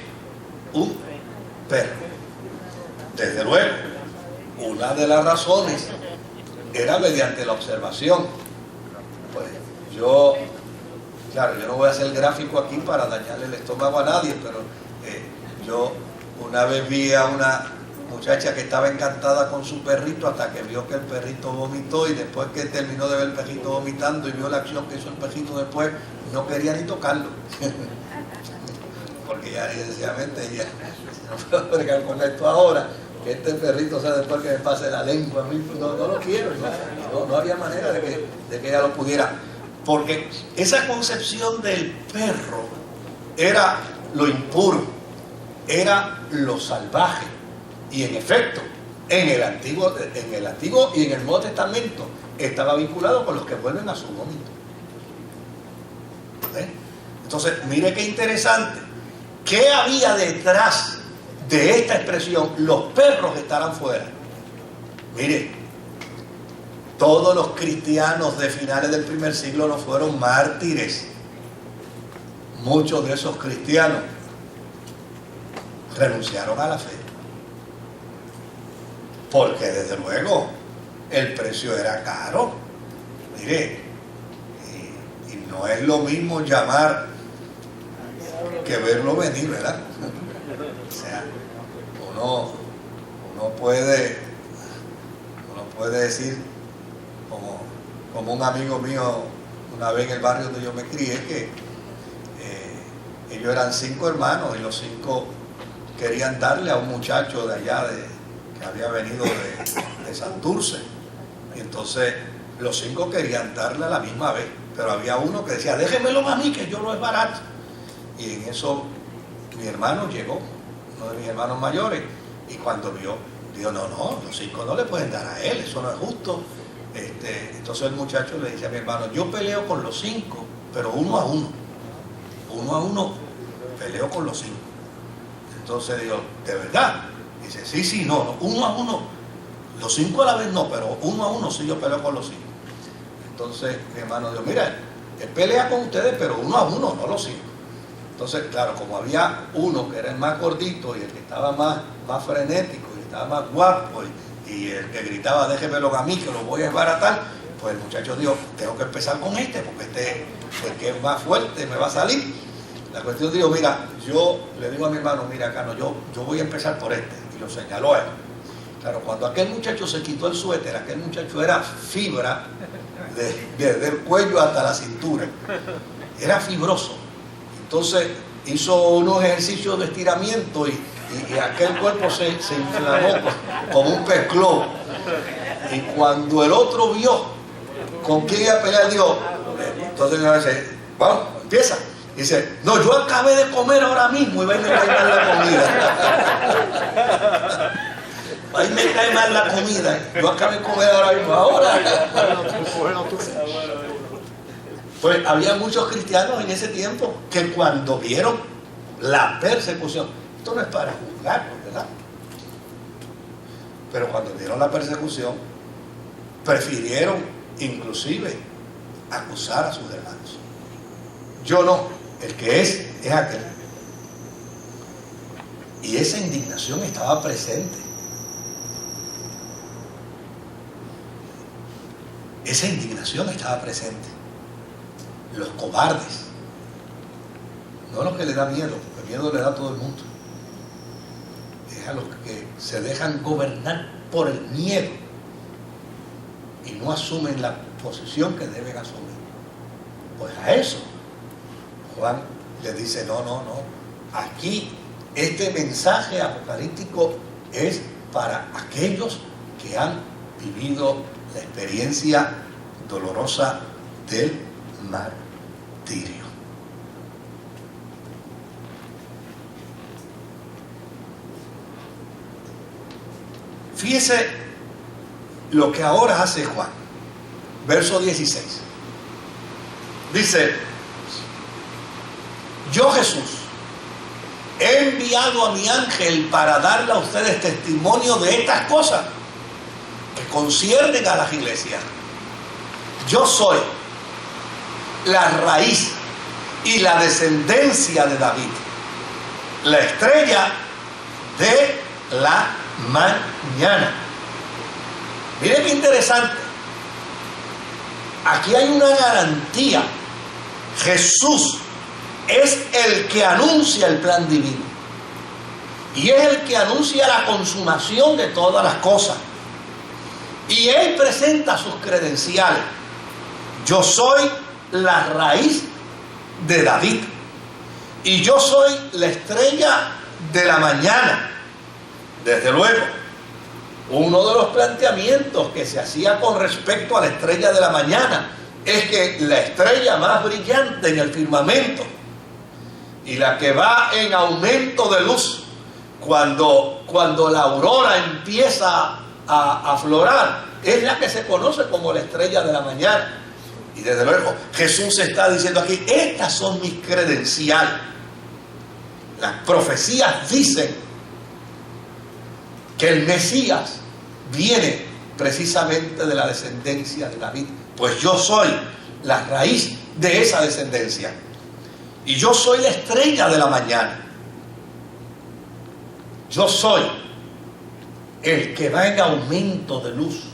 S1: un perro. Desde luego, una de las razones era mediante la observación. Pues yo no voy a hacer gráfico aquí para dañarle el estómago a nadie, pero yo una vez vi a una muchacha que estaba encantada con su perrito hasta que vio que el perrito vomitó, y después que terminó de ver el perrito vomitando y vio la acción que hizo el perrito después, no quería ni tocarlo. Porque ya sencillamente ya no puedo bregar con esto ahora, que este perrito sea después que me pase la lengua, no lo quiero, no había manera de que ella lo pudiera, porque esa concepción del perro era lo impuro, era lo salvaje. Y en efecto, en el Antiguo y en el Nuevo Testamento estaba vinculado con los que vuelven a su vómito. Entonces, mire qué interesante. ¿Qué había detrás de esta expresión? Los perros estarán fuera. Mire, todos los cristianos de finales del primer siglo no fueron mártires. Muchos de esos cristianos renunciaron a la fe. porque desde luego el precio era caro. Mire, y no es lo mismo llamar que verlo venir, ¿verdad? O sea, uno puede decir, como un amigo mío una vez en el barrio donde yo me crié, que ellos eran 5 hermanos y los 5 querían darle a un muchacho de allá que había venido de Santurce, y entonces los 5 querían darle a la misma vez, pero había uno que decía, déjemelo a mí que yo lo es barato. Y en eso mi hermano llegó, uno de mis hermanos mayores, y cuando vio, dijo, no, los 5 no le pueden dar a él, eso no es justo. Entonces el muchacho le dice a mi hermano, yo peleo con los 5, pero 1 a 1. 1 a 1 peleo con los 5. Entonces digo, ¿de verdad? Dice, sí, no, 1 a 1. Los 5 a la vez no, pero 1 a 1 sí yo peleo con los 5. Entonces mi hermano dijo, mira, él pelea con ustedes, pero 1 a 1, no los 5. Entonces, claro, como había uno que era el más gordito y el que estaba más frenético y estaba más guapo y el que gritaba, déjemelo a mí que lo voy a desbaratar, pues el muchacho dijo, tengo que empezar con porque el que es más fuerte me va a salir. La cuestión dijo, mira, yo le digo a mi hermano, mira, Cano, yo voy a empezar por y lo señaló a él. Claro, cuando aquel muchacho se quitó el suéter, aquel muchacho era fibra desde el cuello hasta la cintura, era fibroso. Entonces hizo unos ejercicios de estiramiento y aquel cuerpo se inflamó como un pez globo. Y cuando el otro vio con quién iba a pelear, dijo, entonces me dice, vamos, empieza. Dice, no, yo acabé de comer ahora mismo y va y me cae mal la comida. Ahí me cae mal la comida. Yo acabé de comer ahora mismo. Ahora. Pues había muchos cristianos en ese tiempo que cuando vieron la persecución, esto no es para juzgar, ¿verdad? Pero cuando vieron la persecución, prefirieron inclusive acusar a sus hermanos. Yo no, el que es aquel. Y esa indignación estaba presente. Esa indignación estaba presente. Los cobardes, no a los que le da miedo, porque el miedo le da a todo el mundo, es a los que se dejan gobernar por el miedo y no asumen la posición que deben asumir. Pues a eso Juan le dice, no, aquí este mensaje apocalíptico es para aquellos que han vivido la experiencia dolorosa del martirio. Fíjese lo que ahora hace Juan, verso 16. Dice, yo Jesús he enviado a mi ángel para darle a ustedes testimonio de estas cosas que conciernen a las iglesias. Yo soy la raíz y la descendencia de David, la estrella de la mañana. Miren qué interesante. Aquí hay una garantía. Jesús es el que anuncia el plan divino y es el que anuncia la consumación de todas las cosas, y él presenta sus credenciales. Yo soy la raíz de David y yo soy la estrella de la mañana. Desde luego, uno de los planteamientos que se hacía con respecto a la estrella de la mañana es que la estrella más brillante en el firmamento y la que va en aumento de luz cuando la aurora empieza a aflorar es la que se conoce como la estrella de la mañana. Y desde luego Jesús está diciendo aquí, estas son mis credenciales. Las profecías dicen que el Mesías viene precisamente de la descendencia de David. Pues yo soy la raíz de esa descendencia. Y yo soy la estrella de la mañana. Yo soy el que va en aumento de luz,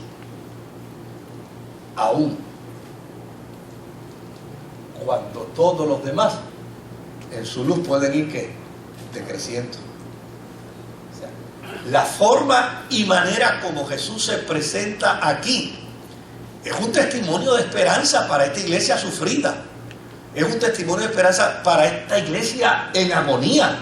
S1: aún cuando todos los demás en su luz pueden ir ¿qué? Decreciendo. O sea, la forma y manera como Jesús se presenta aquí es un testimonio de esperanza para esta iglesia sufrida. Es un testimonio de esperanza para esta iglesia en agonía.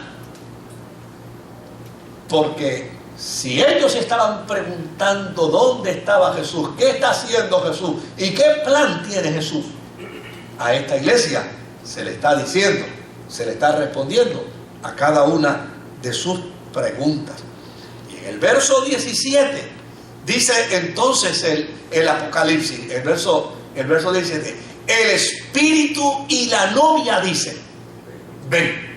S1: Porque si ellos estaban preguntando dónde estaba Jesús, qué está haciendo Jesús y qué plan tiene Jesús, a esta iglesia se le está diciendo, se le está respondiendo a cada una de sus preguntas. Y en el verso 17 dice entonces el Apocalipsis, el verso 17, el Espíritu y la novia dicen, ven.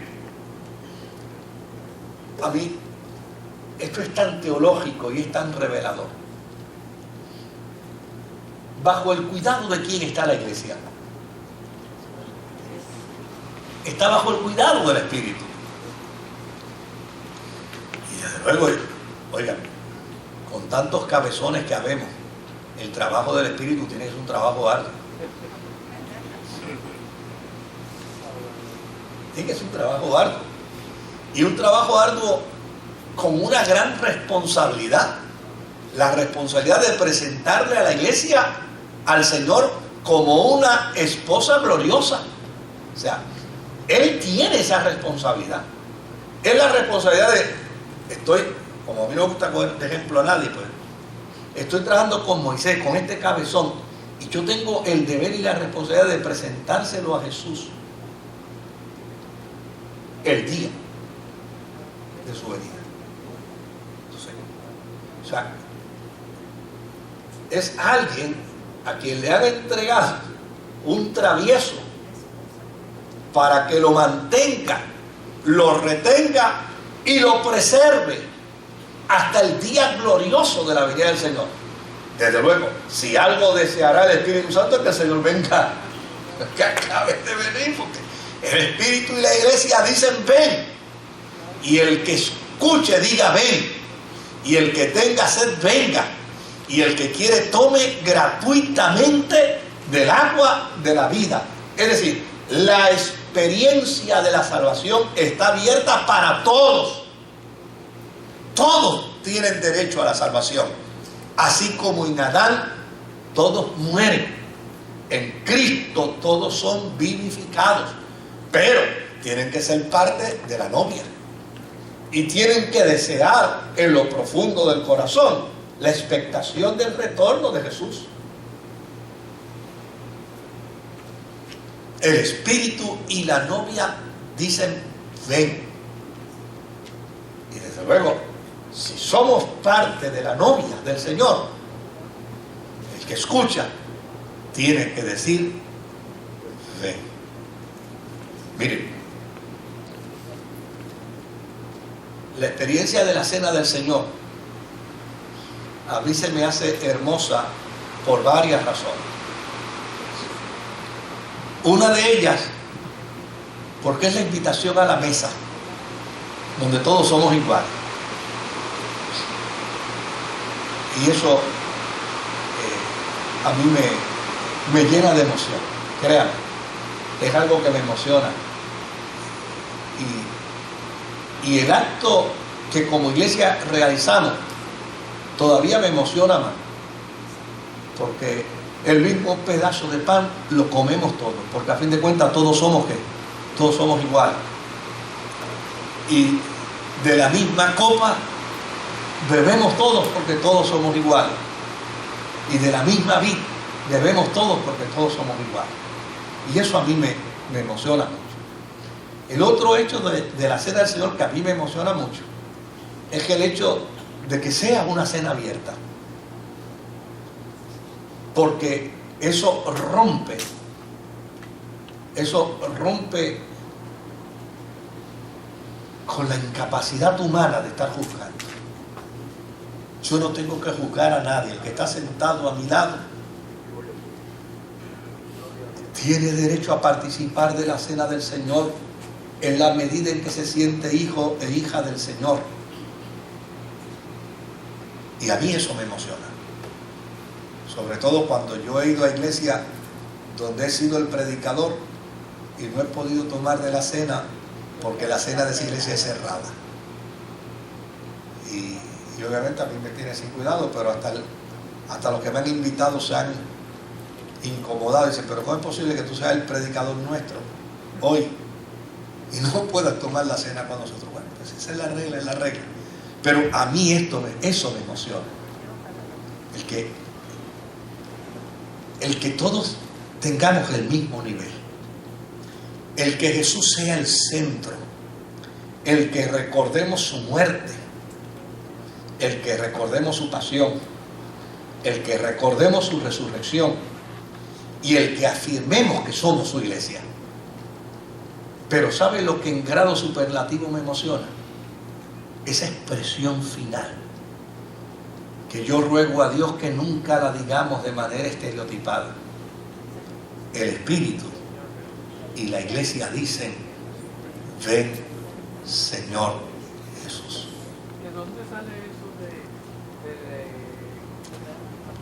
S1: A mí esto es tan teológico y es tan revelador. ¿Bajo el cuidado de quién está la iglesia? Está bajo el cuidado del Espíritu. Y desde luego, oigan, con tantos cabezones que habemos, el trabajo del Espíritu tiene que ser un trabajo arduo. Tiene que ser un trabajo arduo. Y un trabajo arduo con una gran responsabilidad. La responsabilidad de presentarle a la iglesia, al Señor, como una esposa gloriosa. O sea, Él tiene esa responsabilidad. Es la responsabilidad como a mí no me gusta coger de ejemplo a nadie, pues, estoy trabajando con Moisés, con este cabezón, y yo tengo el deber y la responsabilidad de presentárselo a Jesús el día de su venida. Entonces, o sea, es alguien a quien le han entregado un travieso para que lo mantenga, lo retenga y lo preserve hasta el día glorioso de la venida del Señor. Desde luego, si algo deseará el Espíritu Santo es que el Señor venga, que acabe de venir, porque el Espíritu y la iglesia dicen ven, y el que escuche diga ven, y el que tenga sed venga, y el que quiere tome gratuitamente del agua de la vida. Es decir, la experiencia de la salvación está abierta para todos. Todos tienen derecho a la salvación. Así como en Adán todos mueren, en Cristo todos son vivificados. Pero tienen que ser parte de la novia. Y tienen que desear en lo profundo del corazón la expectación del retorno de Jesús. El Espíritu y la novia dicen ven. Y desde luego, si somos parte de la novia del Señor, el que escucha tiene que decir ven. Miren, la experiencia de la cena del Señor a mí se me hace hermosa por varias razones. Una de ellas, porque es la invitación a la mesa, donde todos somos iguales. Y eso a mí me llena de emoción, créanme, es algo que me emociona. Y el acto que como iglesia realizamos todavía me emociona más, porque el mismo pedazo de pan lo comemos todos, porque a fin de cuentas todos somos ¿qué? Todos somos iguales. Y de la misma copa bebemos todos porque todos somos iguales. Y de la misma vid bebemos todos porque todos somos iguales. Y eso a mí me emociona mucho. El otro hecho de la cena del Señor que a mí me emociona mucho es el hecho de que sea una cena abierta. Porque eso rompe con la incapacidad humana de estar juzgando. Yo no tengo que juzgar a nadie. El que está sentado a mi lado tiene derecho a participar de la cena del Señor en la medida en que se siente hijo e hija del Señor. Y a mí eso me emociona. Sobre todo cuando yo he ido a iglesia donde he sido el predicador y no he podido tomar de la cena porque la cena de esa iglesia es cerrada. Y obviamente a mí me tiene sin cuidado, pero hasta los que me han invitado se han incomodado y dicen, pero ¿cómo es posible que tú seas el predicador nuestro hoy y no puedas tomar la cena con nosotros? Bueno, pues esa es la regla, Pero a mí eso me emociona. El que todos tengamos el mismo nivel. El que Jesús sea el centro. El que recordemos su muerte. El que recordemos su pasión. El que recordemos su resurrección. Y el que afirmemos que somos su iglesia. Pero ¿sabe lo que en grado superlativo me emociona? Esa expresión final, que yo ruego a Dios que nunca la digamos de manera estereotipada. El Espíritu y la iglesia dicen, ven, Señor Jesús.
S2: ¿De dónde sale eso de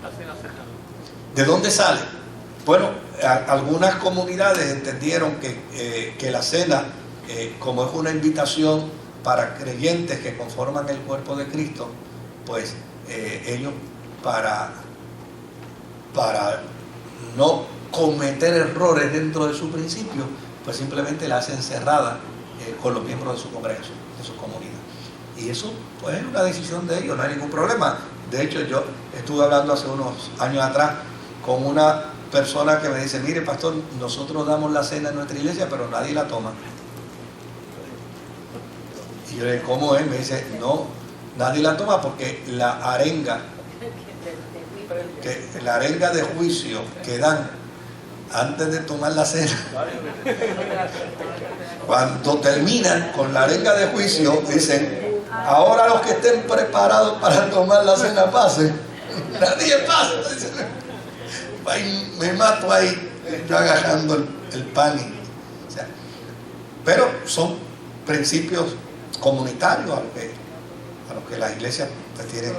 S2: la cena cerrada?
S1: ¿De dónde sale? Bueno, algunas comunidades entendieron que la cena, como es una invitación para creyentes que conforman el cuerpo de Cristo, pues ellos para no cometer errores dentro de su principio, pues simplemente la hacen cerrada con los miembros de su congregación, de su comunidad. Y eso pues es una decisión de ellos, no hay ningún problema. De hecho, yo estuve hablando hace unos años atrás con una persona que me dice, mire pastor, nosotros damos la cena en nuestra iglesia, pero nadie la toma. Y yo le digo, ¿cómo es? Me dice, no, nadie la toma porque la arenga de juicio que dan antes de tomar la cena, cuando terminan con la arenga de juicio, dicen, ahora los que estén preparados para tomar la cena pasen. Nadie pasa. Me mato ahí, yo agarrando el pan. O sea, pero son principios comunitarios a los que las iglesias tienen.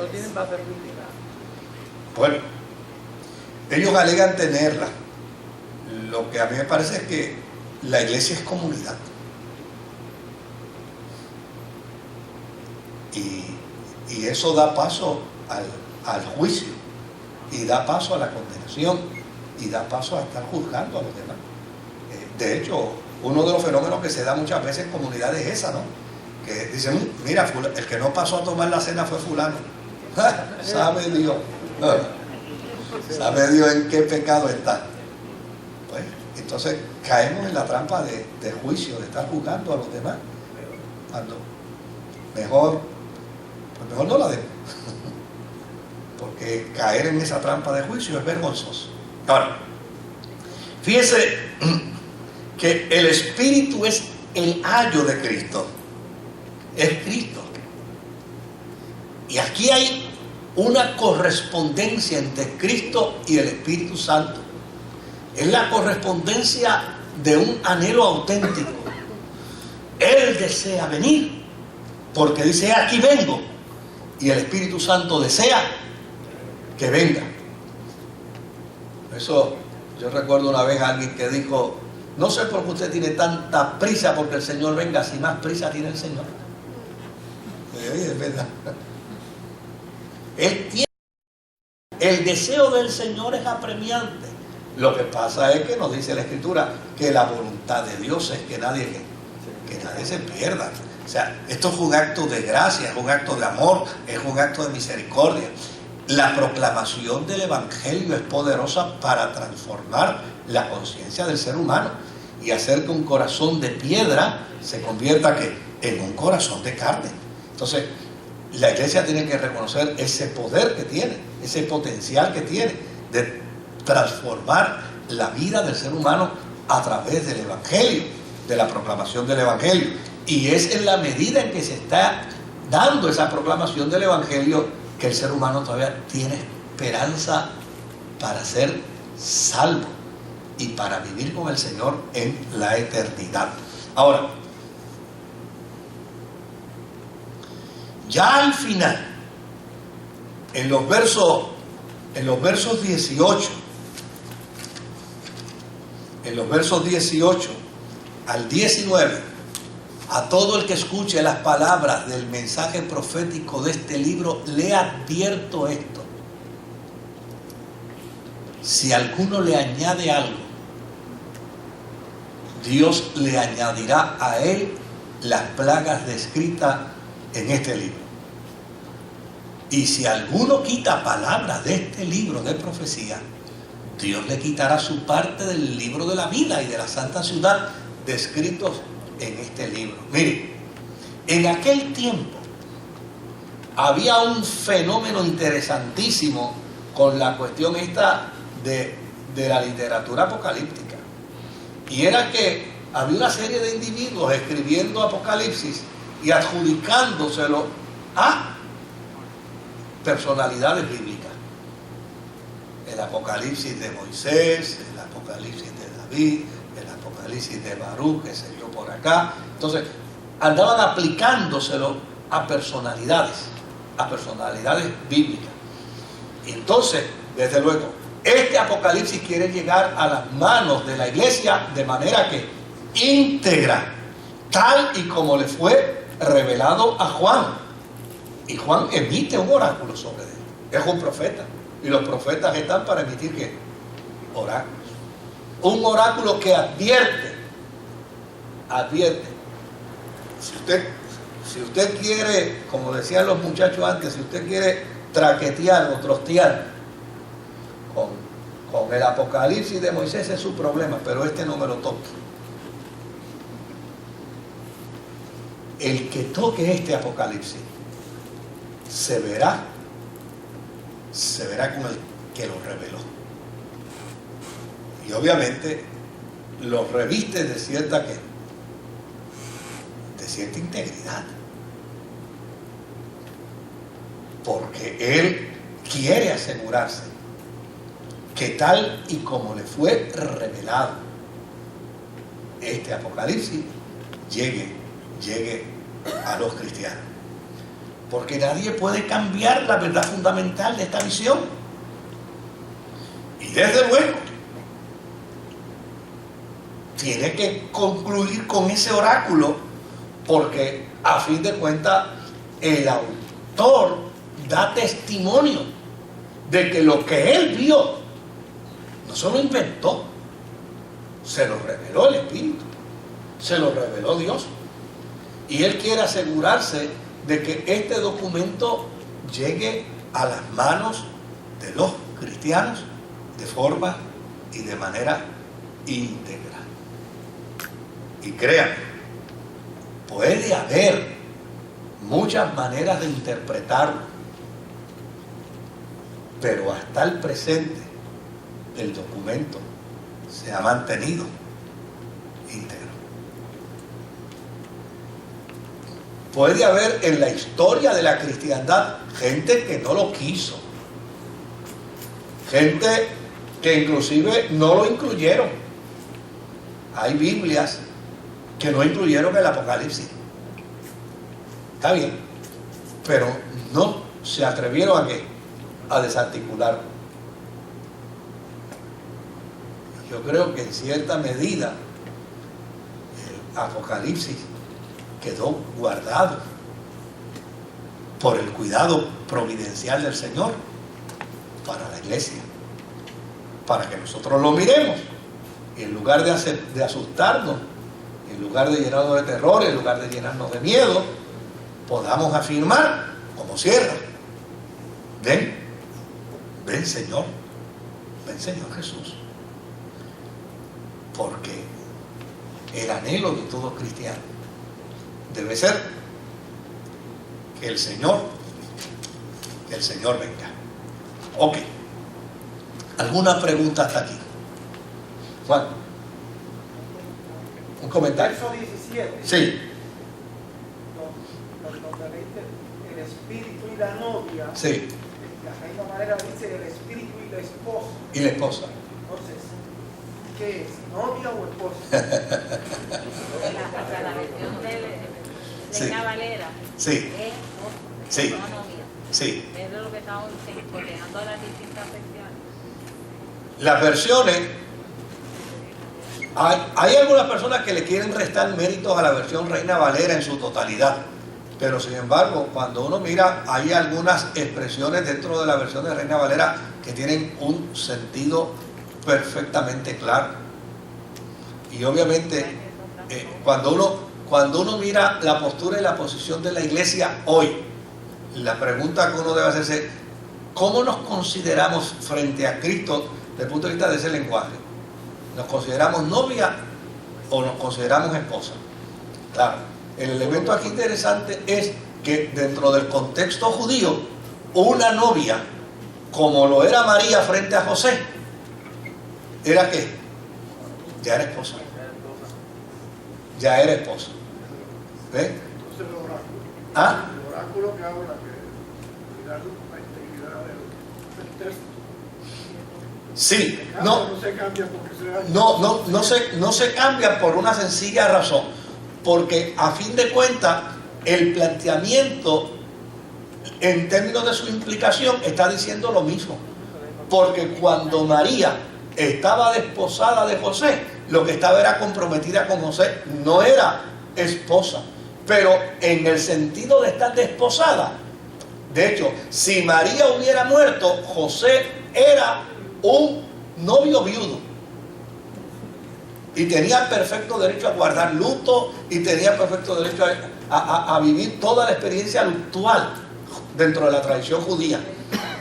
S1: Bueno, ellos alegan tenerla. Lo que a mí me parece es que la iglesia es comunidad. Y eso da paso al juicio, y da paso a la condenación, y da paso a estar juzgando a los demás. De hecho, uno de los fenómenos que se da muchas veces en comunidades es esa, ¿no? Que dicen, mira, el que no pasó a tomar la cena fue fulano. ¿Sabe Dios? ¿Sabe Dios en qué pecado está? Pues, entonces caemos en la trampa de juicio, de estar juzgando a los demás. Cuando mejor no la demos. Porque caer en esa trampa de juicio es vergonzoso. Ahora, fíjese que el Espíritu es el ayo de Cristo. Es Cristo. Y aquí hay una correspondencia entre Cristo y el Espíritu Santo. Es la correspondencia de un anhelo auténtico. Él desea venir, porque dice, aquí vengo. Y el Espíritu Santo desea que venga. Eso, yo recuerdo una vez a alguien que dijo, no sé por qué usted tiene tanta prisa porque el Señor venga, si más prisa tiene el Señor. Oye, es verdad. Él tiene, el deseo del Señor es apremiante. Lo que pasa es que nos dice la Escritura que la voluntad de Dios es que nadie se pierda. O sea, esto es un acto de gracia, es un acto de amor, es un acto de misericordia. La proclamación del Evangelio es poderosa para transformar la conciencia del ser humano y hacer que un corazón de piedra se convierta en un corazón de carne. Entonces, la iglesia tiene que reconocer ese poder que tiene, ese potencial que tiene de transformar la vida del ser humano a través del Evangelio, de la proclamación del Evangelio. Y es en la medida en que se está dando esa proclamación del Evangelio que el ser humano todavía tiene esperanza para ser salvo y para vivir con el Señor en la eternidad. Ahora, ya al final, En los versos 18, al 19, a todo el que escuche las palabras del mensaje profético de este libro, le advierto esto. Si alguno le añade algo, Dios le añadirá a él las plagas descritas en este libro. Y si alguno quita palabras de este libro de profecía, Dios le quitará su parte del libro de la vida y de la santa ciudad descritos en este libro. Miren, en aquel tiempo había un fenómeno interesantísimo con la cuestión esta de la literatura apocalíptica. Y era que había una serie de individuos escribiendo Apocalipsis y adjudicándoselo a personalidades bíblicas. El Apocalipsis de Moisés, el Apocalipsis de David, el Apocalipsis de Baruch, que se dio por acá. Entonces, andaban aplicándoselo a personalidades bíblicas. Y entonces, desde luego, este Apocalipsis quiere llegar a las manos de la iglesia de manera que íntegra, tal y como le fue revelado a Juan. Y Juan emite un oráculo sobre él. Es un profeta. Y los profetas están para emitir ¿qué? Oráculos. Un oráculo que advierte. Si usted quiere, como decían los muchachos antes, si usted quiere traquetear o trostear con el Apocalipsis de Moisés, es su problema, pero este no me lo toque. El que toque este Apocalipsis se verá con el que lo reveló. Y obviamente lo reviste de cierta integridad. Porque él quiere asegurarse que tal y como le fue revelado este Apocalipsis llegue a los cristianos. Porque nadie puede cambiar la verdad fundamental de esta visión. Y desde luego, tiene que concluir con ese oráculo, porque a fin de cuentas el autor da testimonio de que lo que él vio no se lo inventó, se lo reveló el Espíritu, se lo reveló Dios. Y él quiere asegurarse de que este documento llegue a las manos de los cristianos de forma y de manera íntegra. Y créanme, puede haber muchas maneras de interpretarlo, pero hasta el presente el documento se ha mantenido íntegro. Puede haber en la historia de la cristiandad gente que no lo quiso, gente que inclusive no lo incluyeron. Hay Biblias que no incluyeron el Apocalipsis. Está bien, pero no se atrevieron a desarticularlo. Yo creo que en cierta medida el Apocalipsis quedó guardado por el cuidado providencial del Señor para la iglesia, para que nosotros lo miremos y en lugar de asustarnos, en lugar de llenarnos de terror, en lugar de llenarnos de miedo, podamos afirmar como cierra: ven Señor, ven Señor Jesús. Porque el anhelo de todo cristiano debe ser que el Señor venga. Ok. ¿Alguna pregunta hasta aquí? Juan, ¿un comentario?
S3: Verso 17.
S1: Sí.
S3: Donde leíste el espíritu y la novia.
S1: Sí.
S3: De la misma manera dice el espíritu y la esposa.
S1: Y la esposa.
S3: Entonces, ¿qué es? ¿Novia o esposa?
S4: La versión de
S1: Sí.
S4: Reina Valera
S1: Sí.
S4: es
S1: Sí.
S4: no novia.
S1: Sí.
S4: Es de lo que estamos cotejando a las distintas versiones.
S1: Las versiones, hay algunas personas que le quieren restar méritos a la versión Reina Valera en su totalidad, pero sin embargo, cuando uno mira, hay algunas expresiones dentro de la versión de Reina Valera que tienen un sentido perfectamente claro. Y obviamente, cuando uno mira la postura y la posición de la iglesia hoy, la pregunta que uno debe hacerse: ¿cómo nos consideramos frente a Cristo desde el punto de vista de ese lenguaje? ¿Nos consideramos novia o nos consideramos esposa? Claro, el elemento aquí interesante es que dentro del contexto judío, una novia, como lo era María frente a José, ¿era qué? Ya era esposa. Ya era esposa. ¿Ves?
S3: Entonces el oráculo.
S1: ¿Ah?
S3: El oráculo que habla que cuidar la integridad del texto.
S1: Sí,
S3: No se cambia porque
S1: no se cambia por una sencilla razón, porque a fin de cuentas el planteamiento en términos de su implicación está diciendo lo mismo, porque cuando María estaba desposada de José, lo que estaba era comprometida con José, no era esposa, pero en el sentido de estar desposada. De hecho, si María hubiera muerto, José era un novio viudo y tenía perfecto derecho a guardar luto y tenía perfecto derecho a vivir toda la experiencia luctual dentro de la tradición judía,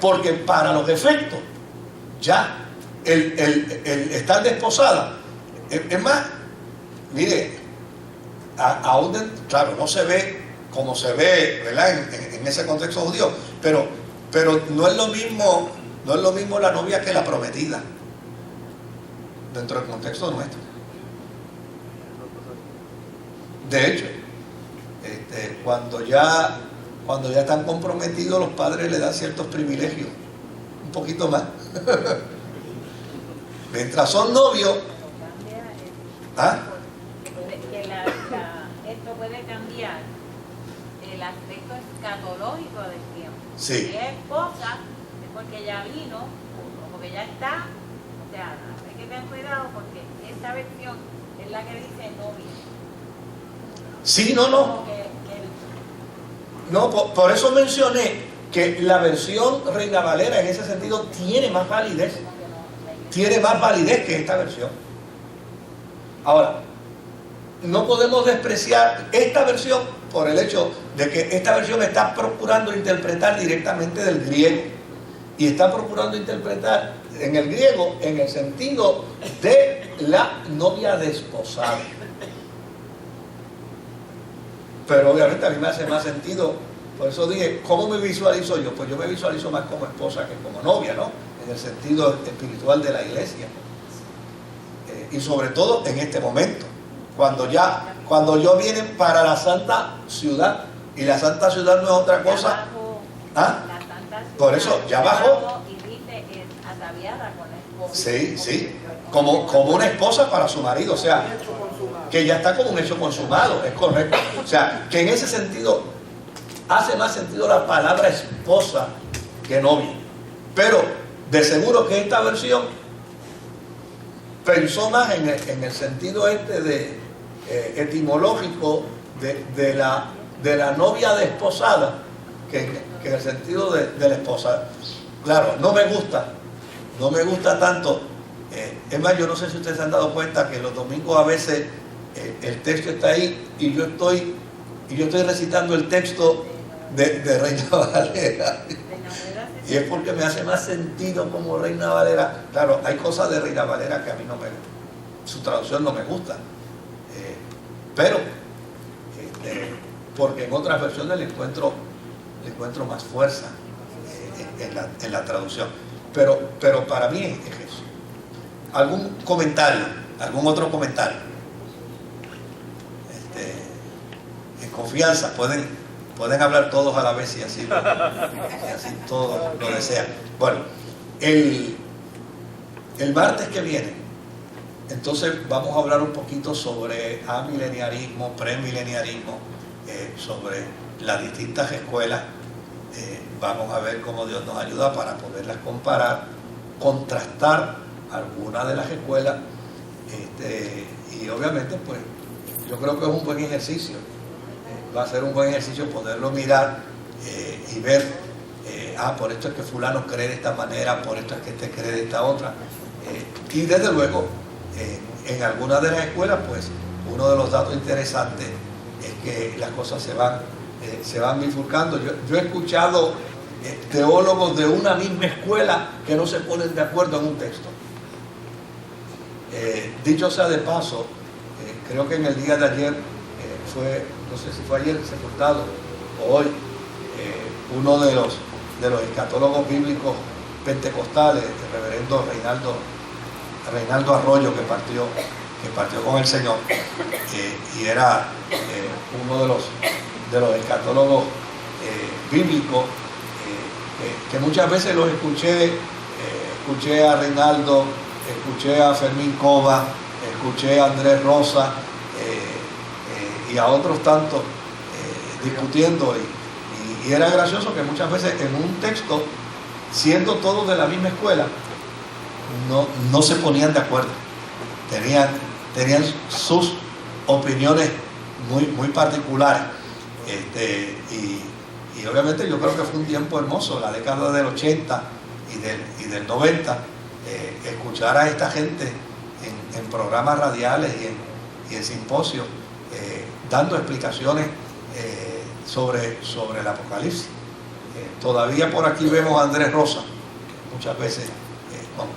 S1: porque para los efectos ya el estar desposada, es más, mire, aún claro, no se ve como se ve, ¿verdad?, en ese contexto judío, pero no es lo mismo. No es lo mismo la novia que la prometida dentro del contexto nuestro. De hecho, cuando ya están comprometidos, los padres le dan ciertos privilegios, un poquito más. Mientras son novios, ¿ah?
S4: Esto puede cambiar el aspecto escatológico del tiempo.
S1: Sí.
S4: Si es esposa, porque ya vino, o porque ya está, o sea, hay que tener cuidado porque esta versión es la que dice novia.
S1: Sí, no. No, por eso mencioné que la versión Reina Valera en ese sentido tiene más validez. Tiene más validez que esta versión. Ahora, no podemos despreciar esta versión por el hecho de que esta versión está procurando interpretar directamente del griego. Y está procurando interpretar en el griego en el sentido de la novia desposada. Pero obviamente a mí me hace más sentido, por eso dije, ¿cómo me visualizo yo? Pues yo me visualizo más como esposa que como novia, ¿no? En el sentido espiritual de la iglesia. Y sobre todo en este momento, cuando yo vienen para la santa ciudad, y la santa ciudad no es otra cosa. ¿Ah? Por eso, ya bajó. Sí, como una esposa para su marido, o sea, que ya está como un hecho consumado, es correcto. O sea, que en ese sentido hace más sentido la palabra esposa que novia. Pero de seguro que esta versión pensó más en el sentido de etimológico de la novia desposada que en el sentido de la esposa. Claro, no me gusta tanto. Es más, yo no sé si ustedes se han dado cuenta que los domingos a veces el texto está ahí y yo estoy recitando el texto de Reina Valera. Y es porque me hace más sentido como Reina Valera. Claro, hay cosas de Reina Valera que a mí su traducción no me gusta. Pero porque en otras versiones le encuentro más fuerza en la traducción. Pero para mí es eso. ¿Algún comentario? ¿Algún otro comentario? En confianza, pueden hablar todos a la vez y así todos lo desean. Bueno, el martes que viene, entonces vamos a hablar un poquito sobre amileniarismo, premileniarismo, sobre las distintas escuelas vamos a ver cómo Dios nos ayuda para poderlas comparar, contrastar algunas de las escuelas, y obviamente pues yo creo que es un buen ejercicio, va a ser un buen ejercicio poderlo mirar y ver, por esto es que fulano cree de esta manera, por esto es que este cree de esta otra, y desde luego en algunas de las escuelas pues uno de los datos interesantes es que las cosas se van bifurcando. Yo he escuchado teólogos de una misma escuela que no se ponen de acuerdo en un texto. Dicho sea de paso, creo que en el día de ayer no sé si fue ayer sepultado o hoy, uno de los escatólogos bíblicos pentecostales, el reverendo Reinaldo Arroyo, que partió con el Señor, y era uno de los escatólogos bíblicos que muchas veces los escuché a Reinaldo, escuché a Fermín Cova, escuché a Andrés Rosa y a otros tantos discutiendo, y era gracioso que muchas veces en un texto, siendo todos de la misma escuela, no se ponían de acuerdo, tenían sus opiniones muy particulares, y obviamente yo creo que fue un tiempo hermoso, la década del 80 y del 90, escuchar a esta gente en programas radiales y en simposios dando explicaciones sobre el Apocalipsis. Todavía por aquí vemos a Andrés Rosa muchas veces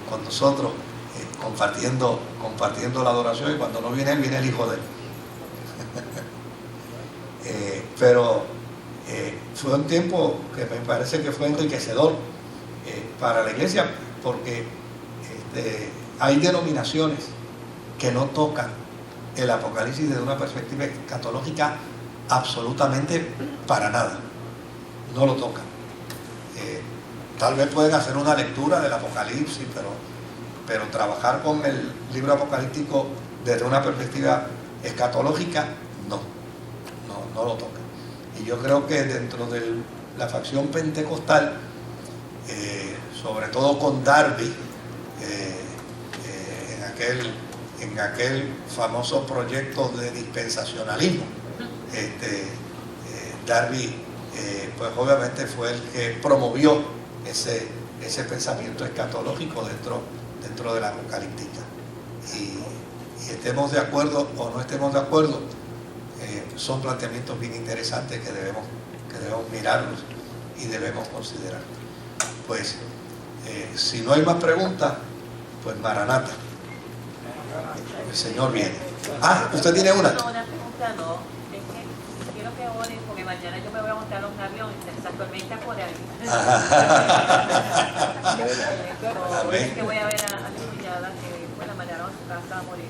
S1: con nosotros compartiendo la adoración, y cuando no viene él, viene el hijo de él. Pero fue un tiempo que me parece que fue enriquecedor para la iglesia, porque hay denominaciones que no tocan el Apocalipsis desde una perspectiva escatológica absolutamente para nada, no lo tocan. Tal vez pueden hacer una lectura del Apocalipsis, pero trabajar con el libro apocalíptico desde una perspectiva escatológica, no lo tocan. Y yo creo que dentro de la facción pentecostal, sobre todo con Darby, en aquel famoso proyecto de dispensacionalismo, Darby pues obviamente fue el que promovió ese pensamiento escatológico dentro de la apocalíptica, y estemos de acuerdo o no estemos de acuerdo, son planteamientos bien interesantes que debemos mirarlos y debemos considerar. Pues si no hay más preguntas, pues Maranata, el Señor viene. ¿Usted tiene una?
S4: No, una pregunta no, es que quiero que oren, porque mañana yo me voy a montar a un avión y se tormenta por ahí. Es que voy a ver a mi cuñada que, bueno, mañana a su casa a morir.